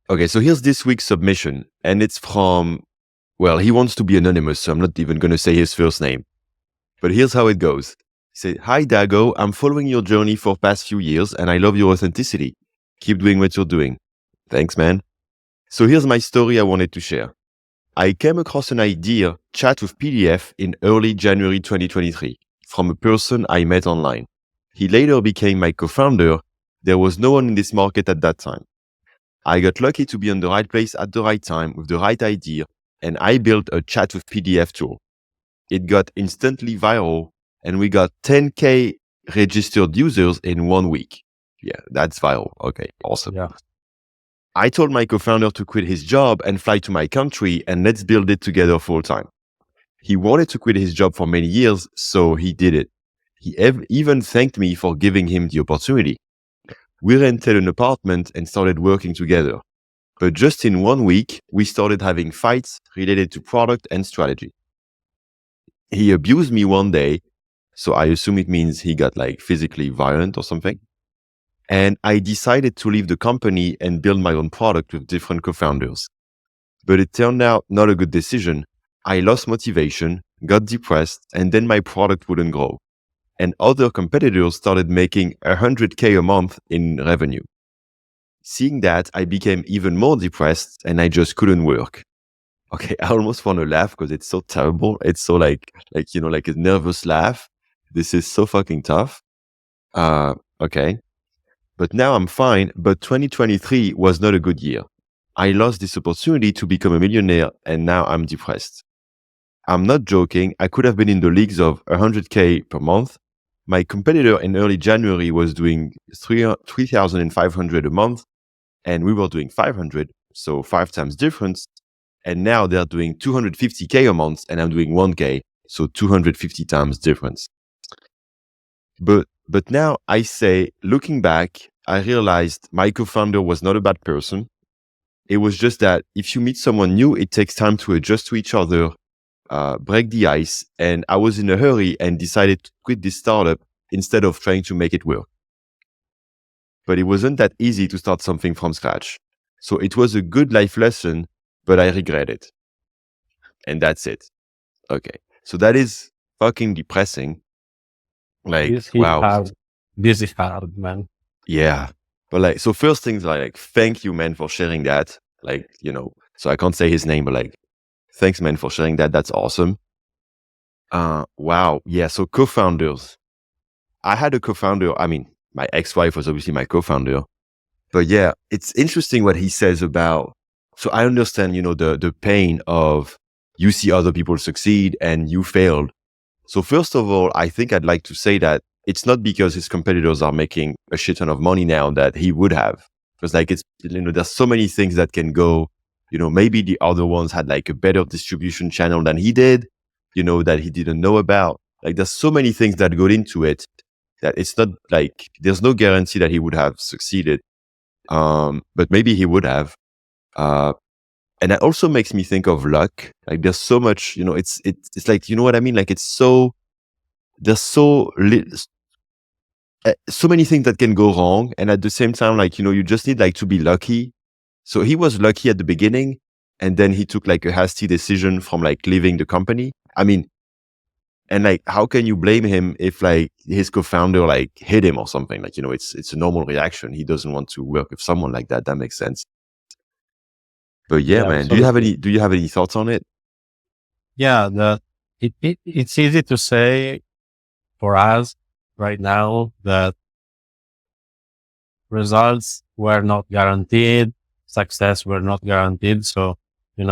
Okay, so here's this week's submission, and it's from, well, he wants to be anonymous, so I'm not even going to say his first name. But here's how it goes. He said, "Hi, Dago. I'm following your journey for past few years, and I love your authenticity. Keep doing what you're doing." Thanks, man. So here's my story I wanted to share. I came across an idea chat with PDF in early January 2023 from a person I met online. He later became my co-founder. There was no one in this market at that time. I got lucky to be in the right place at the right time with the right idea, and I built a chat with PDF tool. It got instantly viral, and we got 10K registered users in 1 week. Yeah, that's viral. Okay, awesome. Yeah. I told my co-founder to quit his job and fly to my country, and let's build it together full time. He wanted to quit his job for many years, so he did it. He even thanked me for giving him the opportunity. We rented an apartment and started working together. But just in 1 week, we started having fights related to product and strategy. He abused me one day, so I assume it means he got like physically violent or something. And I decided to leave the company and build my own product with different co-founders. But it turned out not a good decision. I lost motivation, got depressed, and then my product wouldn't grow. And other competitors started making 100K a month in revenue. Seeing that, I became even more depressed and I just couldn't work. Okay, I almost want to laugh because it's so terrible. It's so like a nervous laugh. This is so fucking tough. Okay. But now I'm fine. But 2023 was not a good year. I lost this opportunity to become a millionaire and now I'm depressed. I'm not joking. I could have been in the leagues of 100K per month. My competitor in early January was doing 3,500 a month and we were doing 500. So 5 times difference. And now they're doing 250K a month and I'm doing 1K. So 250 times difference. But now I say, looking back, I realized my co-founder was not a bad person. It was just that if you meet someone new, it takes time to adjust to each other, break the ice. And I was in a hurry and decided to quit this startup instead of trying to make it work. But it wasn't that easy to start something from scratch. So it was a good life lesson, but I regret it. And that's it. Okay. So that is fucking depressing. Like, This is wow. hard. This is hard, man. Yeah. But like, so first things like, thank you, man, for sharing that. Like, so I can't say his name, but like, thanks, man, for sharing that. That's awesome. Wow. Yeah. So co-founders. I had a co-founder. I mean, my ex-wife was obviously my co-founder. But yeah, it's interesting what he says about, so I understand, the pain of you see other people succeed and you failed. So first of all, I think I'd like to say that it's not because his competitors are making a shit ton of money now that he would have. Because like there's so many things that can go, maybe the other ones had like a better distribution channel than he did, that he didn't know about. Like there's so many things that go into it that it's not like, there's no guarantee that he would have succeeded. But maybe he would have. And that also makes me think of luck. Like there's so much, it's like, you know what I mean? Like there's so many things that can go wrong. And at the same time, like, you just need like to be lucky. So he was lucky at the beginning and then he took like a hasty decision from like leaving the company. I mean, and like, how can you blame him if like his co-founder like hit him or something? Like, it's a normal reaction. He doesn't want to work with someone like that. That makes sense. But yeah, man, do you have any thoughts on it? Yeah, it's easy to say for us right now that results were not guaranteed, success were not guaranteed. So, it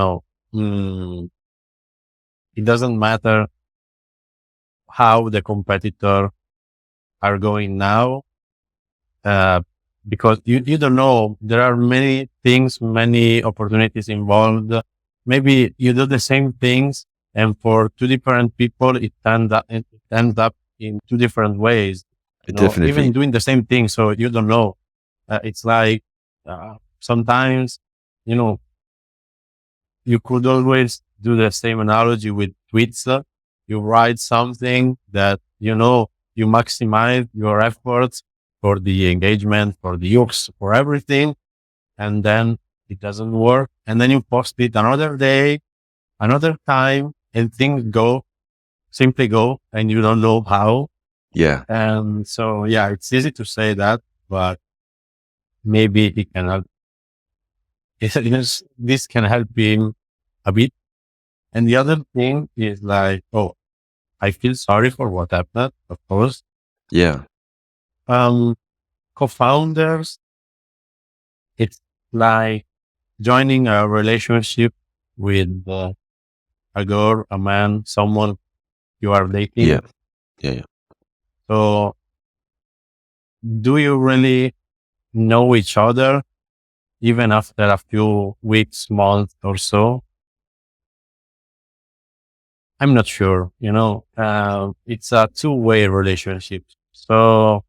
doesn't matter how the competitor are going now, because you don't know. There are many things, many opportunities involved. Maybe you do the same things, and for two different people, it ends up in two different ways. Definitely. Even doing the same thing, so you don't know. It's like sometimes, you could always do the same analogy with tweets. You write something that you you maximize your efforts for the engagement, for the hooks, for everything, and then it doesn't work. And then you post it another day, another time, and things simply go, and you don't know how. Yeah. And so, yeah, it's easy to say that, but maybe it can help. This can help him a bit. And the other thing is like, oh, I feel sorry for what happened, of course. Yeah. Um, Co-founders, it's like joining a relationship with a girl, a man, someone you are dating. Yeah. Yeah. So do you really know each other even after a few weeks, months or so? I'm not sure, it's a two-way relationship. So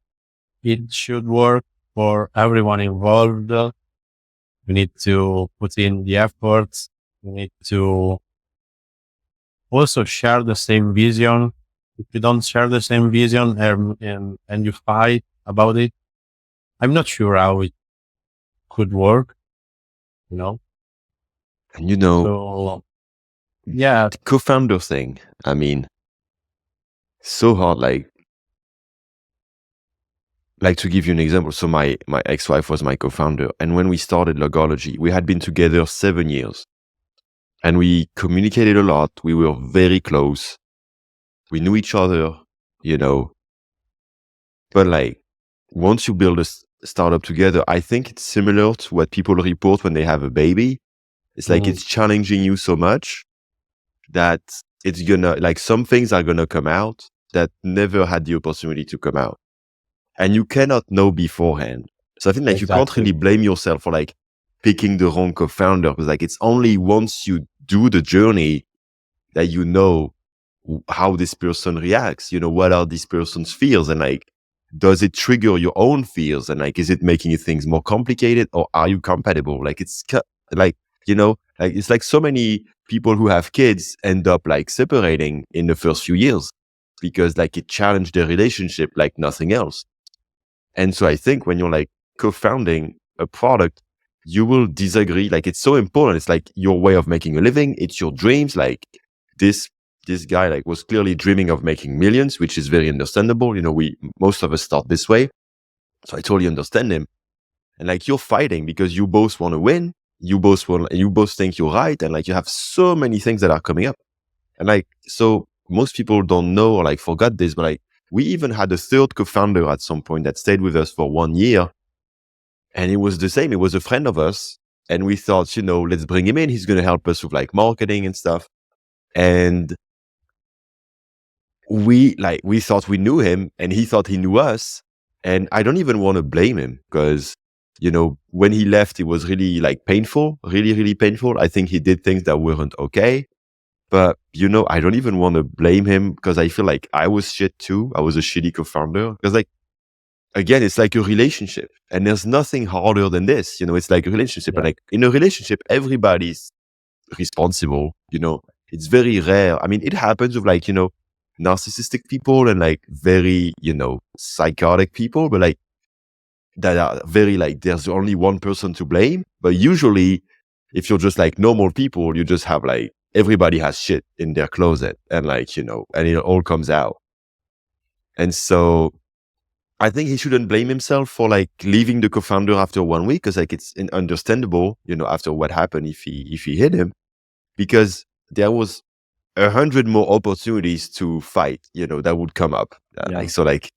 it should work for everyone involved. You need to put in the efforts. You need to also share the same vision. If you don't share the same vision and you fight about it, I'm not sure how it could work, you know? And So yeah, the co-founder thing, I mean, so hard. Like to give you an example. So my ex-wife was my co-founder. And when we started Logology, we had been together 7 years and we communicated a lot. We were very close. We knew each other, you know, but like once you build a startup together, I think it's similar to what people report when they have a baby. It's like it's challenging you so much that it's gonna, like, some things are gonna come out that never had the opportunity to come out. And you cannot know beforehand. So I think like you can't exactly. really blame yourself for like picking the wrong co-founder, because like it's only once you do the journey that you know how this person reacts, what are this person's fears, and like, does it trigger your own fears, and like, is it making things more complicated, or are you compatible? Like like, like it's like so many people who have kids end up like separating in the first few years because like it challenged their relationship like nothing else. And so I think when you're like co-founding a product, you will disagree. Like it's so important. It's like your way of making a living. It's your dreams. Like this guy like was clearly dreaming of making millions, which is very understandable. Most of us start this way. So I totally understand him. And like you're fighting because you both want to win. You both think you're right. And like you have so many things that are coming up. And like, so most people don't know or like forgot this, but like we even had a third co-founder at some point that stayed with us for 1 year. And it was the same. It was a friend of us. And we thought, let's bring him in. He's going to help us with like marketing and stuff. And we thought we knew him and he thought he knew us. And I don't even want to blame him because, when he left, it was really like painful, really, really painful. I think he did things that weren't okay. But, I don't even want to blame him because I feel like I was shit too. I was a shitty co-founder because like, again, it's like a relationship and there's nothing harder than this. It's like a relationship. Yeah. And like in a relationship, everybody's responsible. It's very rare. I mean, it happens with like, narcissistic people and like very, psychotic people, but like that are very like, there's only one person to blame. But usually if you're just like normal people, you just have like, everybody has shit in their closet and like, and it all comes out. And so I think he shouldn't blame himself for like leaving the co-founder after 1 week. Cause like it's understandable, after what happened if he hit him, because there was 100 more opportunities to fight, that would come up. Yeah. So like,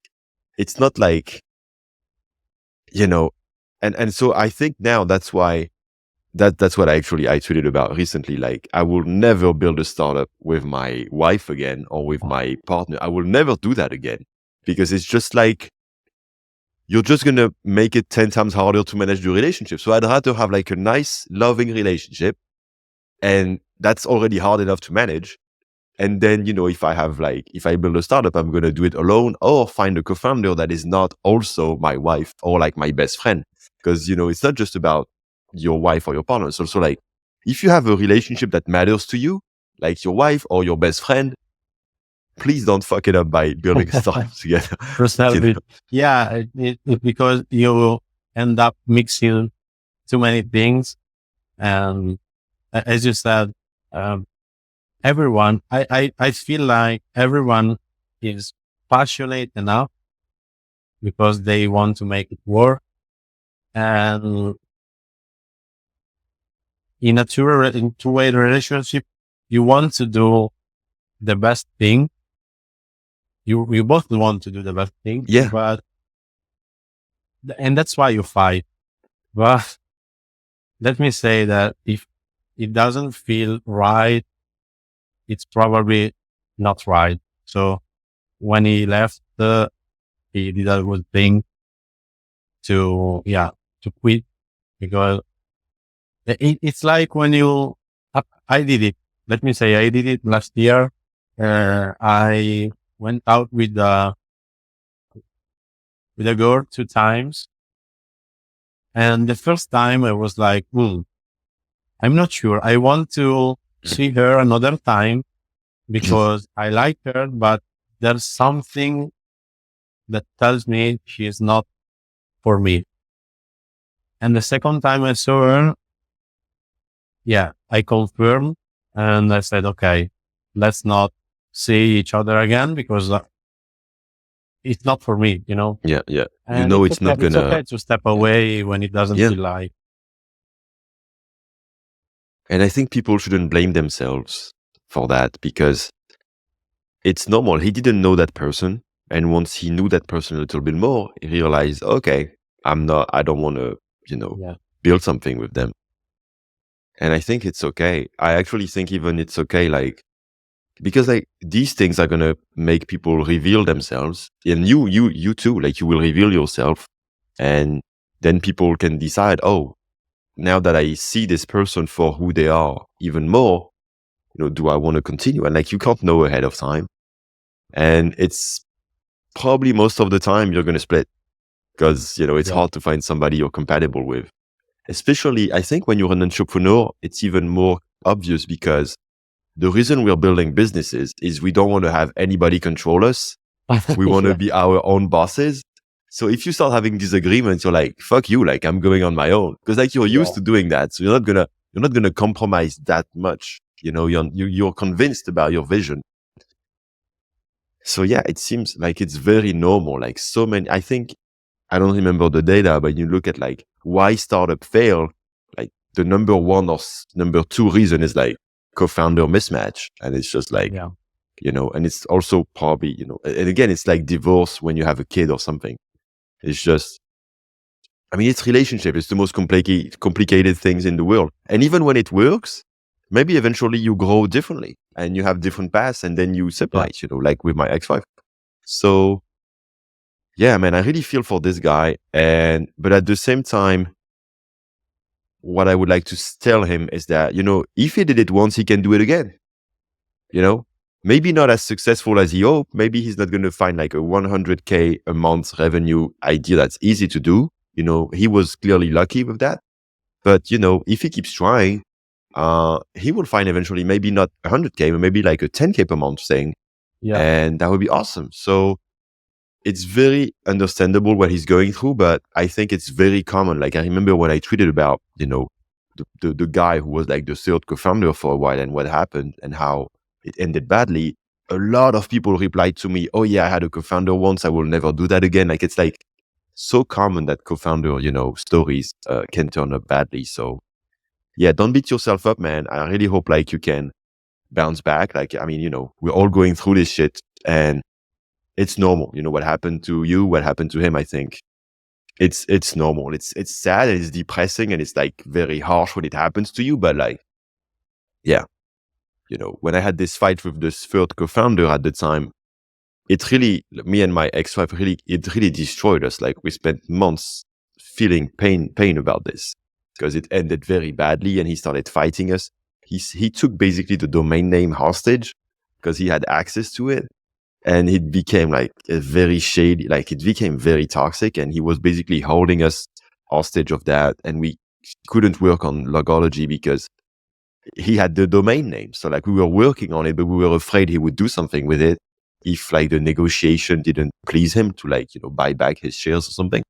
it's not like, and so I think now that's why that's what I tweeted about recently. Like, I will never build a startup with my wife again or with my partner. I will never do that again because it's just like, you're just going to make it 10 times harder to manage the relationship. So I'd rather have like a nice, loving relationship. And that's already hard enough to manage. And then, if I build a startup, I'm going to do it alone or find a co-founder that is not also my wife or like my best friend. Because, it's not just about your wife or your partner. It's also like, if you have a relationship that matters to you, like your wife or your best friend, please don't fuck it up by building a startup together. Precisely. Yeah, because you end up mixing too many things. And as you said, um, I feel like everyone is passionate enough because they want to make it work. And in a two-way relationship, you want to do the best thing. You both want to do the best thing, Yeah. and that's why you fight. But let me say that if it doesn't feel right, it's probably not right. So when he left, he did a good thing to quit, because it's like when I did it. Let me say I did it last year. I went out with a girl 2 times, and the first time I was like, I'm not sure. I want to see her another time because I like her, but there's something that tells me she is not for me. And the second time I saw her, I confirmed and I said, okay, let's not see each other again because it's not for me, you know? Yeah. Yeah. And It's not it's gonna. okay to step away when it doesn't Yeah. feel like. And I think people shouldn't blame themselves for that because it's normal. He didn't know that person. And once he knew that person a little bit more, he realized, okay, I don't want to, build something with them. And I think it's okay. I actually think even it's okay, like, because like these things are going to make people reveal themselves, and you too, like you will reveal yourself, and then people can decide, oh, now that I see this person for who they are even more, do I want to continue? And like, you can't know ahead of time. And it's probably most of the time you're going to split because, it's hard to find somebody you're compatible with. Especially, I think when you're an entrepreneur, it's even more obvious because the reason we're building businesses is we don't want to have anybody control us. We want to be our own bosses. So if you start having disagreements, you're like, fuck you, like I'm going on my own. Because like you're used to doing that. So you're not gonna compromise that much. You're convinced about your vision. So yeah, it seems like it's very normal. Like so many, I think, I don't remember the data, but you look at like why startup fail, like the number one or number two reason is like co-founder mismatch. And it's just like, and it's also probably, and again, it's like divorce when you have a kid or something. It's just, I mean, it's relationship. It's the most complicated things in the world. And even when it works, maybe eventually you grow differently and you have different paths and then you separate, like with my ex-wife. So yeah, man, I really feel for this guy. But at the same time, what I would like to tell him is that, if he did it once, he can do it again. Maybe not as successful as he hoped. Maybe he's not going to find like a 100K a month revenue idea that's easy to do. He was clearly lucky with that. But, if he keeps trying, he will find eventually maybe not 100K, but maybe like a 10K per month thing. And that would be awesome. So it's very understandable what he's going through, but I think it's very common. Like I remember when I tweeted about, the guy who was like the third co-founder for a while and what happened and how it ended badly. A lot of people replied to me, oh yeah, I had a co-founder once. I will never do that again. Like it's like so common that co-founder, stories can turn up badly. So yeah, don't beat yourself up, man. I really hope like you can bounce back. Like, I mean, we're all going through this shit and it's normal. What happened to you, what happened to him, I think it's normal. It's sad and it's depressing and it's like very harsh when it happens to you. But like, yeah, when I had this fight with this third co-founder at the time, it really, me and my ex-wife it really destroyed us. Like we spent months feeling pain about this because it ended very badly and he started fighting us. He took basically the domain name hostage because he had access to it. And it became like a very shady, like it became very toxic. And he was basically holding us hostage of that. And we couldn't work on logology because he had the domain name. So like we were working on it, but we were afraid he would do something with it. if like the negotiation didn't please him to like, buy back his shares or something.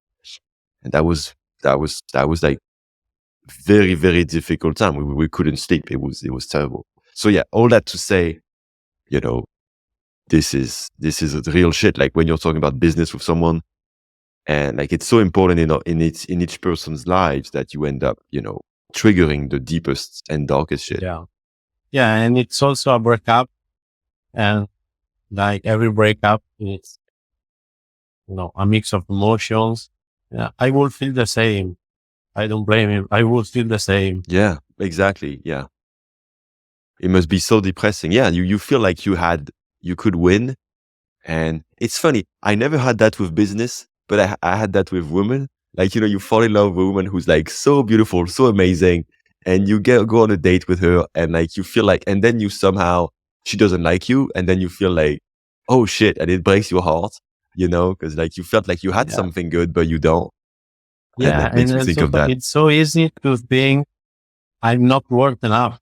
And that was like very, very difficult time. We couldn't sleep. It was terrible. So yeah, all that to say, this is a real shit. Like when you're talking about business with someone, and like it's so important in each person's lives that you end up, triggering the deepest and darkest shit. Yeah. Yeah. And it's also a breakup, and like every breakup is, a mix of emotions. Yeah. I will feel the same. I don't blame him. I will feel the same. Yeah, exactly. Yeah. It must be so depressing. Yeah. You feel like you could win. And it's funny. I never had that with business, but I had that with women. Like, you fall in love with a woman who's like so beautiful, so amazing. And you go on a date with her and like, you feel like, and then you somehow, she doesn't like you. And then you feel like, oh shit. And it breaks your heart, cause like you felt like you had Yeah. something good, but you don't. And Yeah. that makes And me think of that. it's so easy to think I'm not worth enough,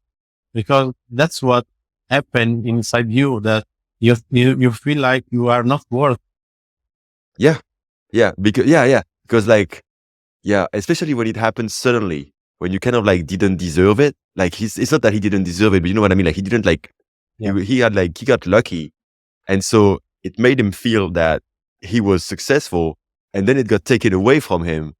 because that's what happened inside you, that you feel like you are not worth. Yeah. Yeah. Because like, yeah, especially when it happens suddenly, when you kind of like didn't deserve it. Like it's not that he didn't deserve it, but you know what I mean? Like he didn't like, Yeah. he got lucky. And so it made him feel that he was successful, and then it got taken away from him.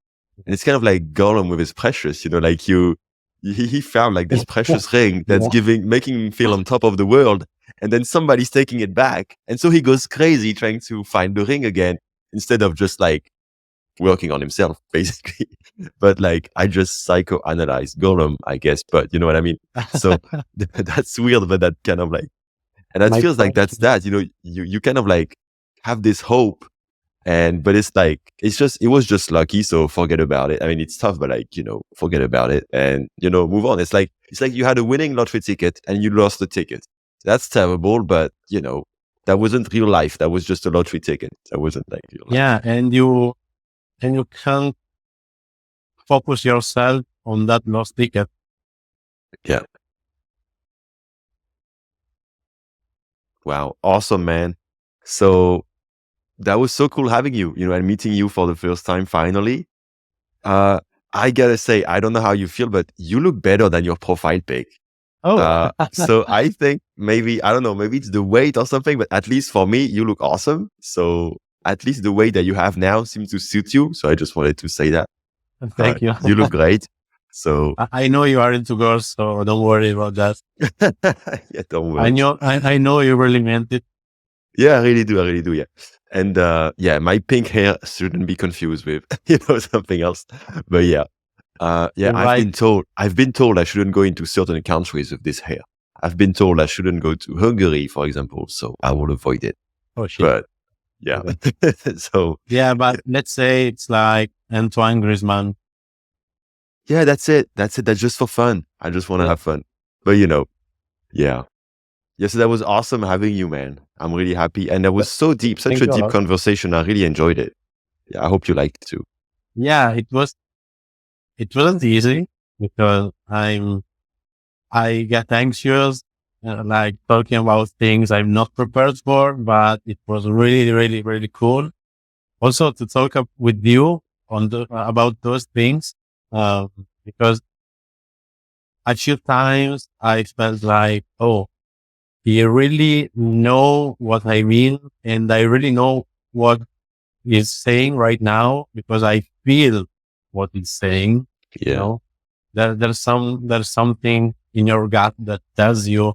And it's kind of like Gollum with his precious, like he found like this precious ring that's making him feel on top of the world. And then somebody's taking it back. And so he goes crazy trying to find the ring again, instead of just like working on himself, basically. But like, I just psychoanalyzed Gollum, I guess, but you know what I mean? So that's weird, but that kind of like, and that feels like that's that, you kind of like have this hope, but it's like, it was just lucky. So forget about it. I mean, it's tough, but like, forget about it and, move on. It's like you had a winning lottery ticket and you lost the ticket. That's terrible, but that wasn't real life. That was just a lottery ticket. That wasn't like real life. Yeah. And you can't focus yourself on that lost ticket. Yeah. Wow. Awesome, man. So that was so cool having you, and meeting you for the first time finally. I gotta say, I don't know how you feel, but you look better than your profile pic. Oh, So I think maybe, I don't know, maybe it's the weight or something, but at least for me, you look awesome. So at least the weight that you have now seems to suit you. So I just wanted to say that. thank you. You look great. So I know you are into girls, so don't worry about that. yeah, don't worry. I know you really meant it. Yeah, I really do. Yeah. And yeah, my pink hair shouldn't be confused with, something else. But yeah. Yeah, I've been told I shouldn't go into certain countries with this hair. I've been told I shouldn't go to Hungary, for example. So I will avoid it. Oh shit. But yeah. So yeah, but let's say it's like Antoine Griezmann. yeah, that's it. That's just for fun. I just want to have fun. But yeah. Yeah, so that was awesome having you, man. I'm really happy. And that was so deep, such a deep conversation. I really enjoyed it. Yeah, I hope you liked it too. Yeah, it wasn't easy, because I get anxious, like talking about things I'm not prepared for, but it was really, really, really cool. Also to talk up with you about those things, because a few times I felt like, oh, he really know what I mean, and I really know what he's saying right now, because I feel what he's saying. Yeah. There's something in your gut that tells you,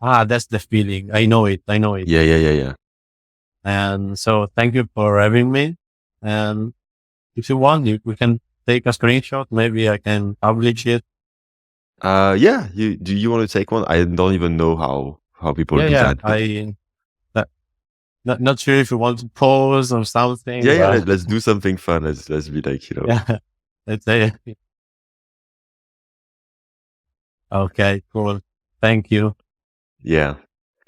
that's the feeling. I know it. Yeah. And so thank you for having me. And if you want, we can take a screenshot. Maybe I can publish it. Yeah. Do you want to take one? I don't even know how people do that. Not sure if you want to pause or something. Yeah. Let's do something fun. Let's be like, Yeah. Let's say. Okay, cool. Thank you. Yeah.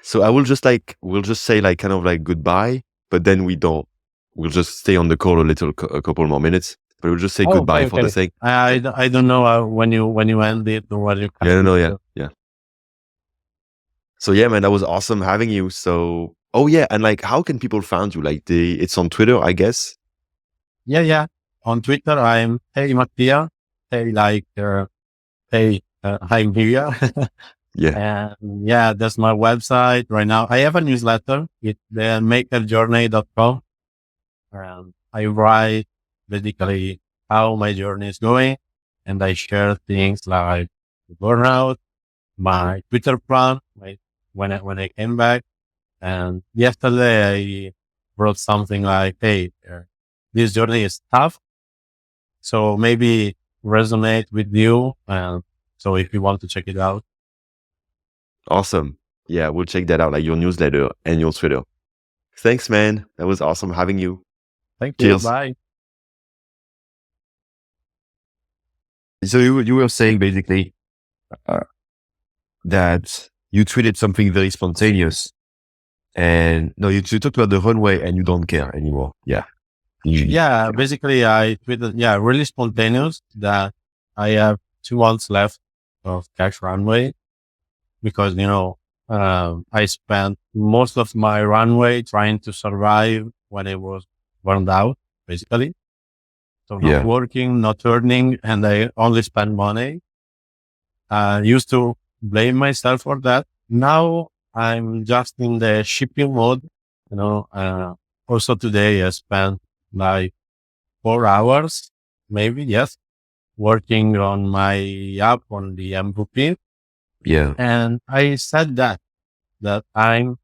So we'll just say like kind of like goodbye, but then we don't. We'll just stay on the call a couple more minutes, but we'll just say goodbye for the sake. I don't know when you end it or what you. Yeah. So yeah, man, that was awesome having you. So Oh yeah, and like, how can people find you? Like, it's on Twitter, I guess. Yeah, yeah. On Twitter, I'm Hey Mattia. Hey, hey, I'm here. Yeah, And yeah, that's my website right now. I have a newsletter. It's the makerjourney.com. I write basically how my journey is going, and I share things like burnout, my Twitter plan, when I came back. And yesterday I wrote something like, "Hey, this journey is tough, so maybe resonate with you." And so if you want to check it out, awesome. Yeah, we'll check that out, like your newsletter and your Twitter. Thanks, man. That was awesome having you. thank you. Cheers. Bye. So you were saying basically uh, that you tweeted something very spontaneous, and no, you talked about the runway, and you don't care anymore. Yeah. Yeah, basically I tweeted, yeah, really spontaneous that I have 2 months left of cash runway because, I spent most of my runway trying to survive when I was burned out, basically. So not Yeah. working, not earning, and I only spend money. I used to blame myself for that. Now I'm just in the shipping mode, also today I spent like 4 hours, maybe, yes, working on my app on the MVP. Yeah. And I said that I'm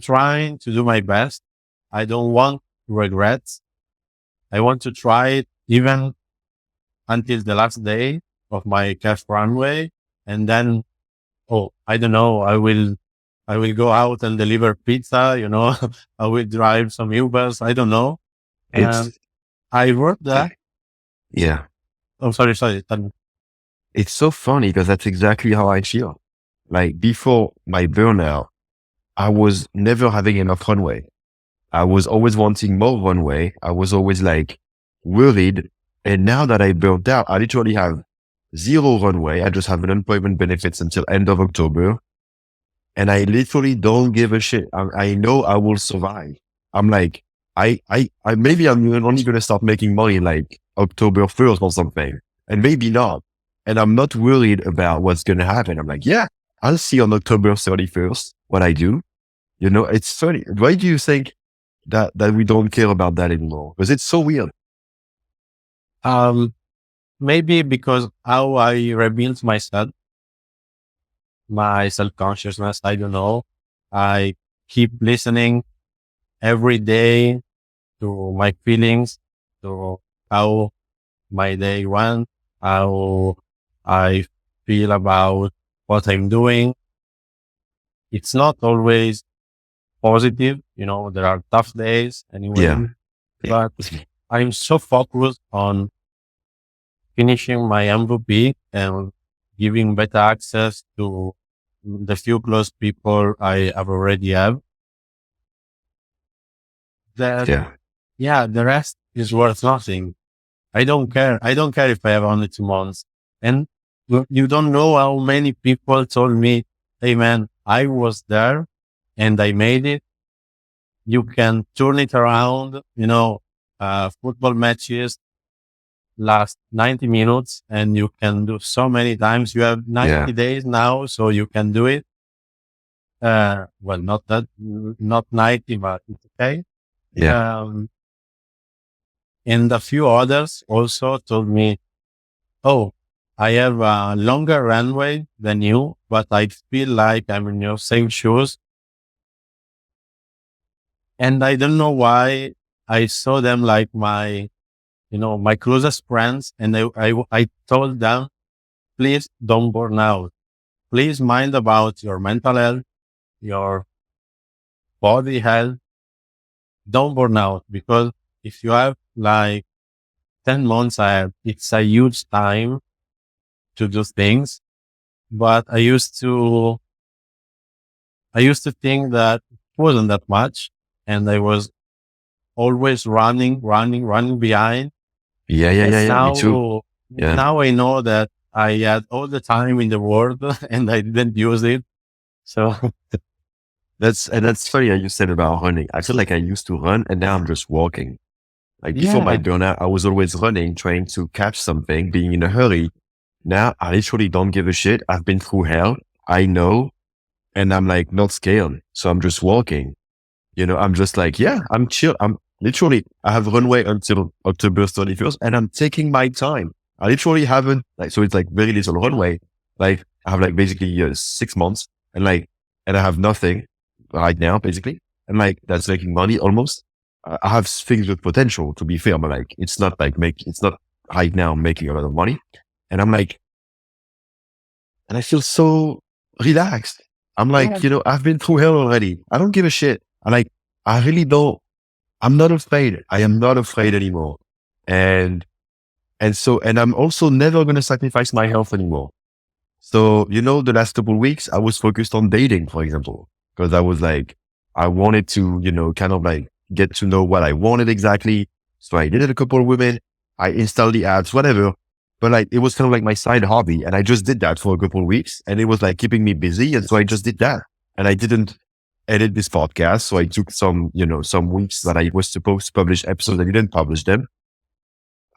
trying to do my best. I don't want regrets. I want to try it even until the last day of my cash runway. And then, oh, I don't know, I will go out and deliver pizza, I will drive some Ubers. I don't know. And It's I wrote that. yeah. Oh, sorry. Tell me. It's so funny because that's exactly how I feel. Like before my burnout, I was never having enough runway. I was always wanting more runway. I was always like worried. And now that I burnt out, I literally have zero runway. I just have unemployment benefits until end of October. And I literally don't give a shit. I know I will survive. I'm like, maybe I'm only going to start making money like October 1st or something, and maybe not. And I'm not worried about what's going to happen. I'm like, yeah, I'll see on October 31st what I do. It's funny. Why do you think that we don't care about that anymore? Because it's so weird. Um, Maybe because how I rebuilt myself, my self-consciousness, I don't know. I keep listening every day to my feelings, to how my day went, how I feel about what I'm doing. It's not always positive, there are tough days anyway, Yeah. Yeah. but I'm so focused on finishing my MVP and giving better access to the few close people I have already have. That, Yeah. yeah, the rest is worth nothing. I don't care. I don't care if I have only 2 months. And you don't know how many people told me, "Hey man, I was there and I made it. You can turn it around, football matches last 90 minutes and you can do so many times. You have 90 Yeah. days now, so you can do it." Well, not 90, but it's okay. Yeah. And a few others also told me, "Oh, I have a longer runway than you, but I feel like I'm in your same shoes." And I don't know why I saw them like my closest friends. And I told them, please don't burn out. Please mind about your mental health, your body health. Don't burn out because if you have like 10 months ahead, it's a huge time to do things. But I used to think that it wasn't that much. And I was always running behind. Yeah. Yeah. And Yeah. Yeah. Me too. Yeah. now I know that I had all the time in the world and I didn't use it. So that's funny how you said about running. I feel like I used to run and now I'm just walking. Like before my Yeah. burnout, I was always running, trying to catch something, being in a hurry. Now I literally don't give a shit. I've been through hell. I know. And I'm like not scared. So I'm just walking. I'm just like, yeah, I'm chill. I'm literally, I have runway until October 31st and I'm taking my time. I literally haven't so it's like very little runway. Like I have like basically 6 months and I have nothing right now, basically. And like, that's making money almost. I have things with potential to be fair, but like, it's not right now making a lot of money. And I'm like, and I feel so relaxed. I'm like, I've been through hell already. I don't give a shit. I really don't. I'm not afraid. I am not afraid anymore. And, and I'm also never going to sacrifice my health anymore. So, the last couple of weeks, I was focused on dating, for example, because I was like, I wanted to, kind of like get to know what I wanted exactly. So I dated a couple of women. I installed the apps, whatever. But like, it was kind of like my side hobby. And I just did that for a couple of weeks and it was like keeping me busy. And so I just did that and I didn't edit this podcast. So I took some weeks that I was supposed to publish episodes. I didn't publish them.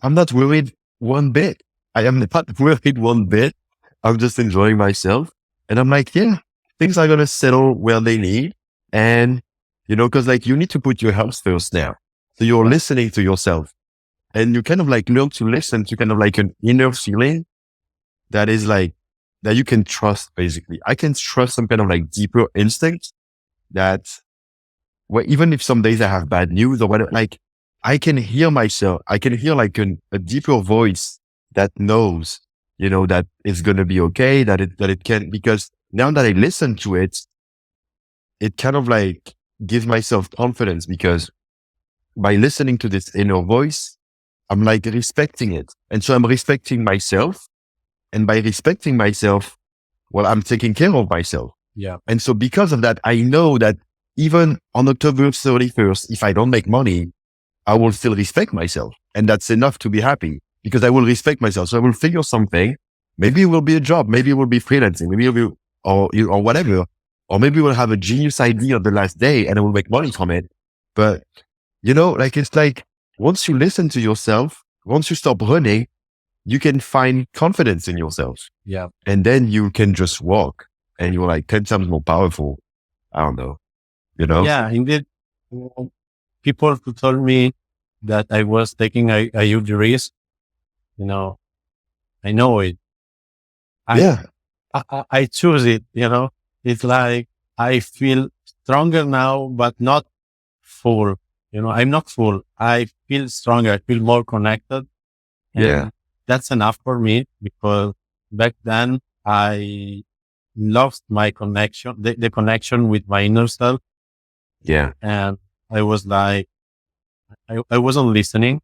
I'm not worried one bit. I am not worried one bit. I'm just enjoying myself. And I'm like, yeah, things are going to settle where they need. And, cause like you need to put your health first now. So you're listening to yourself and you kind of like learn to listen to kind of like an inner feeling that is like, that you can trust basically. I can trust some kind of like deeper instinct that where even if some days I have bad news or whatever, like I can hear myself. I can hear like a deeper voice that knows, that it's going to be okay, that it can, because now that I listen to it, it kind of like gives myself confidence because by listening to this inner voice, I'm like respecting it. And so I'm respecting myself. And by respecting myself, well, I'm taking care of myself. Yeah. And so because of that, I know that even on October 31st, if I don't make money, I will still respect myself. And that's enough to be happy because I will respect myself. So I will figure something. Maybe it will be a job. Maybe it will be freelancing. Maybe it will be, or whatever. Or maybe we'll have a genius idea the last day and I will make money from it. But, like, it's like once you listen to yourself, once you stop running, you can find confidence in yourself. Yeah. And then you can just walk and you're like 10 times more powerful. I don't know, Yeah, indeed. People who told me that I was taking a huge risk, I know it. Yeah. I choose it, it's like I feel stronger now, but not full. I'm not full. I feel stronger. I feel more connected. And Yeah. that's enough for me because back then I lost my connection, the connection with my inner self. Yeah. And I was like, I wasn't listening.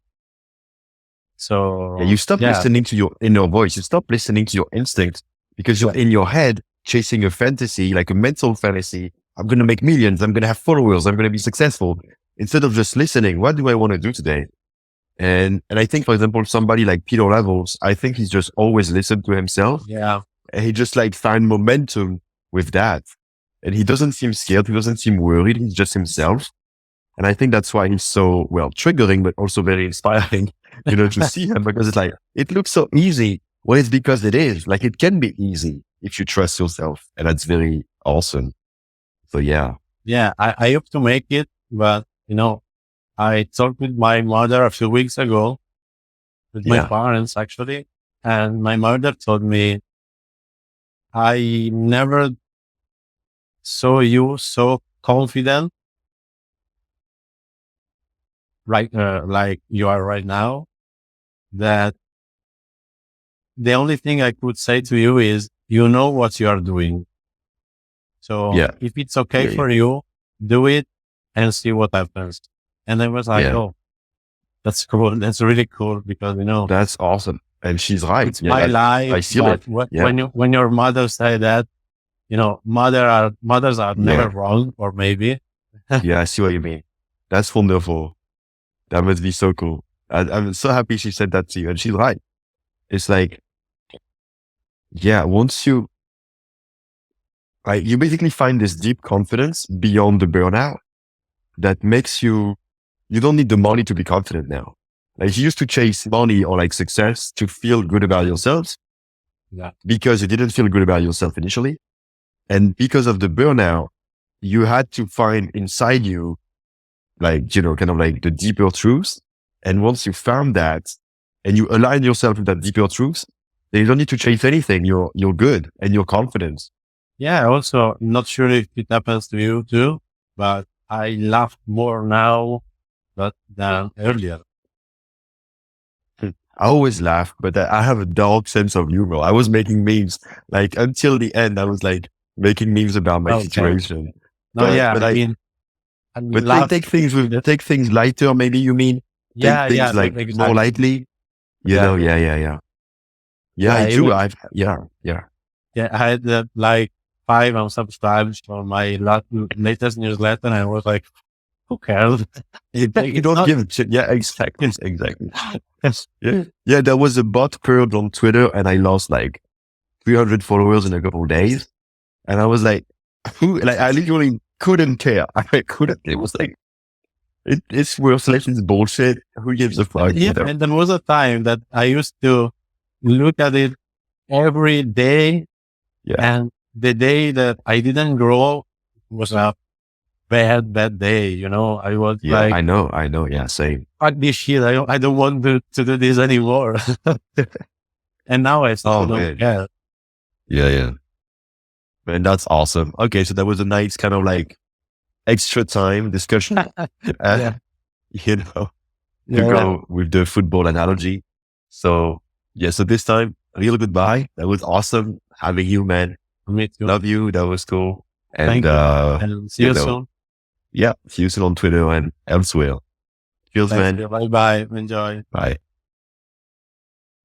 So Yeah. You stop listening to your inner voice. You stop listening to your instinct because you're in your head chasing a fantasy, like a mental fantasy. I'm going to make millions. I'm going to have followers. I'm going to be successful. Instead of just listening, what do I want to do today? And I think, for example, somebody like Peter Levels, I think he's just always listened to himself. Yeah. And he just like find momentum with that. And he doesn't seem scared. He doesn't seem worried. He's just himself. And I think that's why he's so, well, triggering, but also very inspiring, to see him because it's like, it looks so easy. Well, it's because it is. Like, it can be easy if you trust yourself. And that's very awesome. So yeah. Yeah. I hope to make it, but I talked with my mother a few weeks ago with my parents actually. And my mother told me, I never saw you so confident, right? Like you are right now, that the only thing I could say to you is, you know what you are doing. So if it's okay for you, do it and see what happens. And I was like, oh, that's cool. That's really cool because, that's awesome. And she's right. It's my life. I feel it. When your mother said that, mothers are never wrong, or maybe. Yeah, I see what you mean. That's wonderful. That must be so cool. I'm so happy she said that to you. And she's right. It's like, once you Right? You basically find this deep confidence beyond the burnout that makes you don't need the money to be confident now. Like you used to chase money or like success to feel good about yourselves because you didn't feel good about yourself initially. And because of the burnout, you had to find inside you, like, kind of like the deeper truths. And once you found that and you align yourself with that deeper truths, then you don't need to chase anything. You're good and you're confident. Yeah. Also, not sure if it happens to you too, but I laugh more now than earlier. I always laugh, but I have a dark sense of humor. I was making memes like until the end. I was like making memes about my situation. No, but take things lighter. Maybe you mean take things like exactly. more lightly. Yeah. I do. I had like 5 unsubscribes from my latest newsletter, and I was like, who cares? You don't give a shit. Yeah, exactly. Yeah. There was a bot purge on Twitter and I lost like 300 followers in a couple of days. And I was like, I literally couldn't care. It was like, it's worthless. It's bullshit. Who gives a fuck? Yeah. And there was a time that I used to look at it every day. Yeah. And the day that I didn't grow was a bad day. I was like, I know. Yeah. Same. Fuck this shit. I don't want to do this anymore. And now I still don't care. Yeah. Man, that's awesome. Okay. So that was a nice kind of like extra time discussion, to go with the football analogy. So so this time, real goodbye. That was awesome having you, man. Me too. Love you. That was cool. And, and see you soon. Yeah. See you soon on Twitter and elsewhere. Cheers, man. Bye. Enjoy. Bye.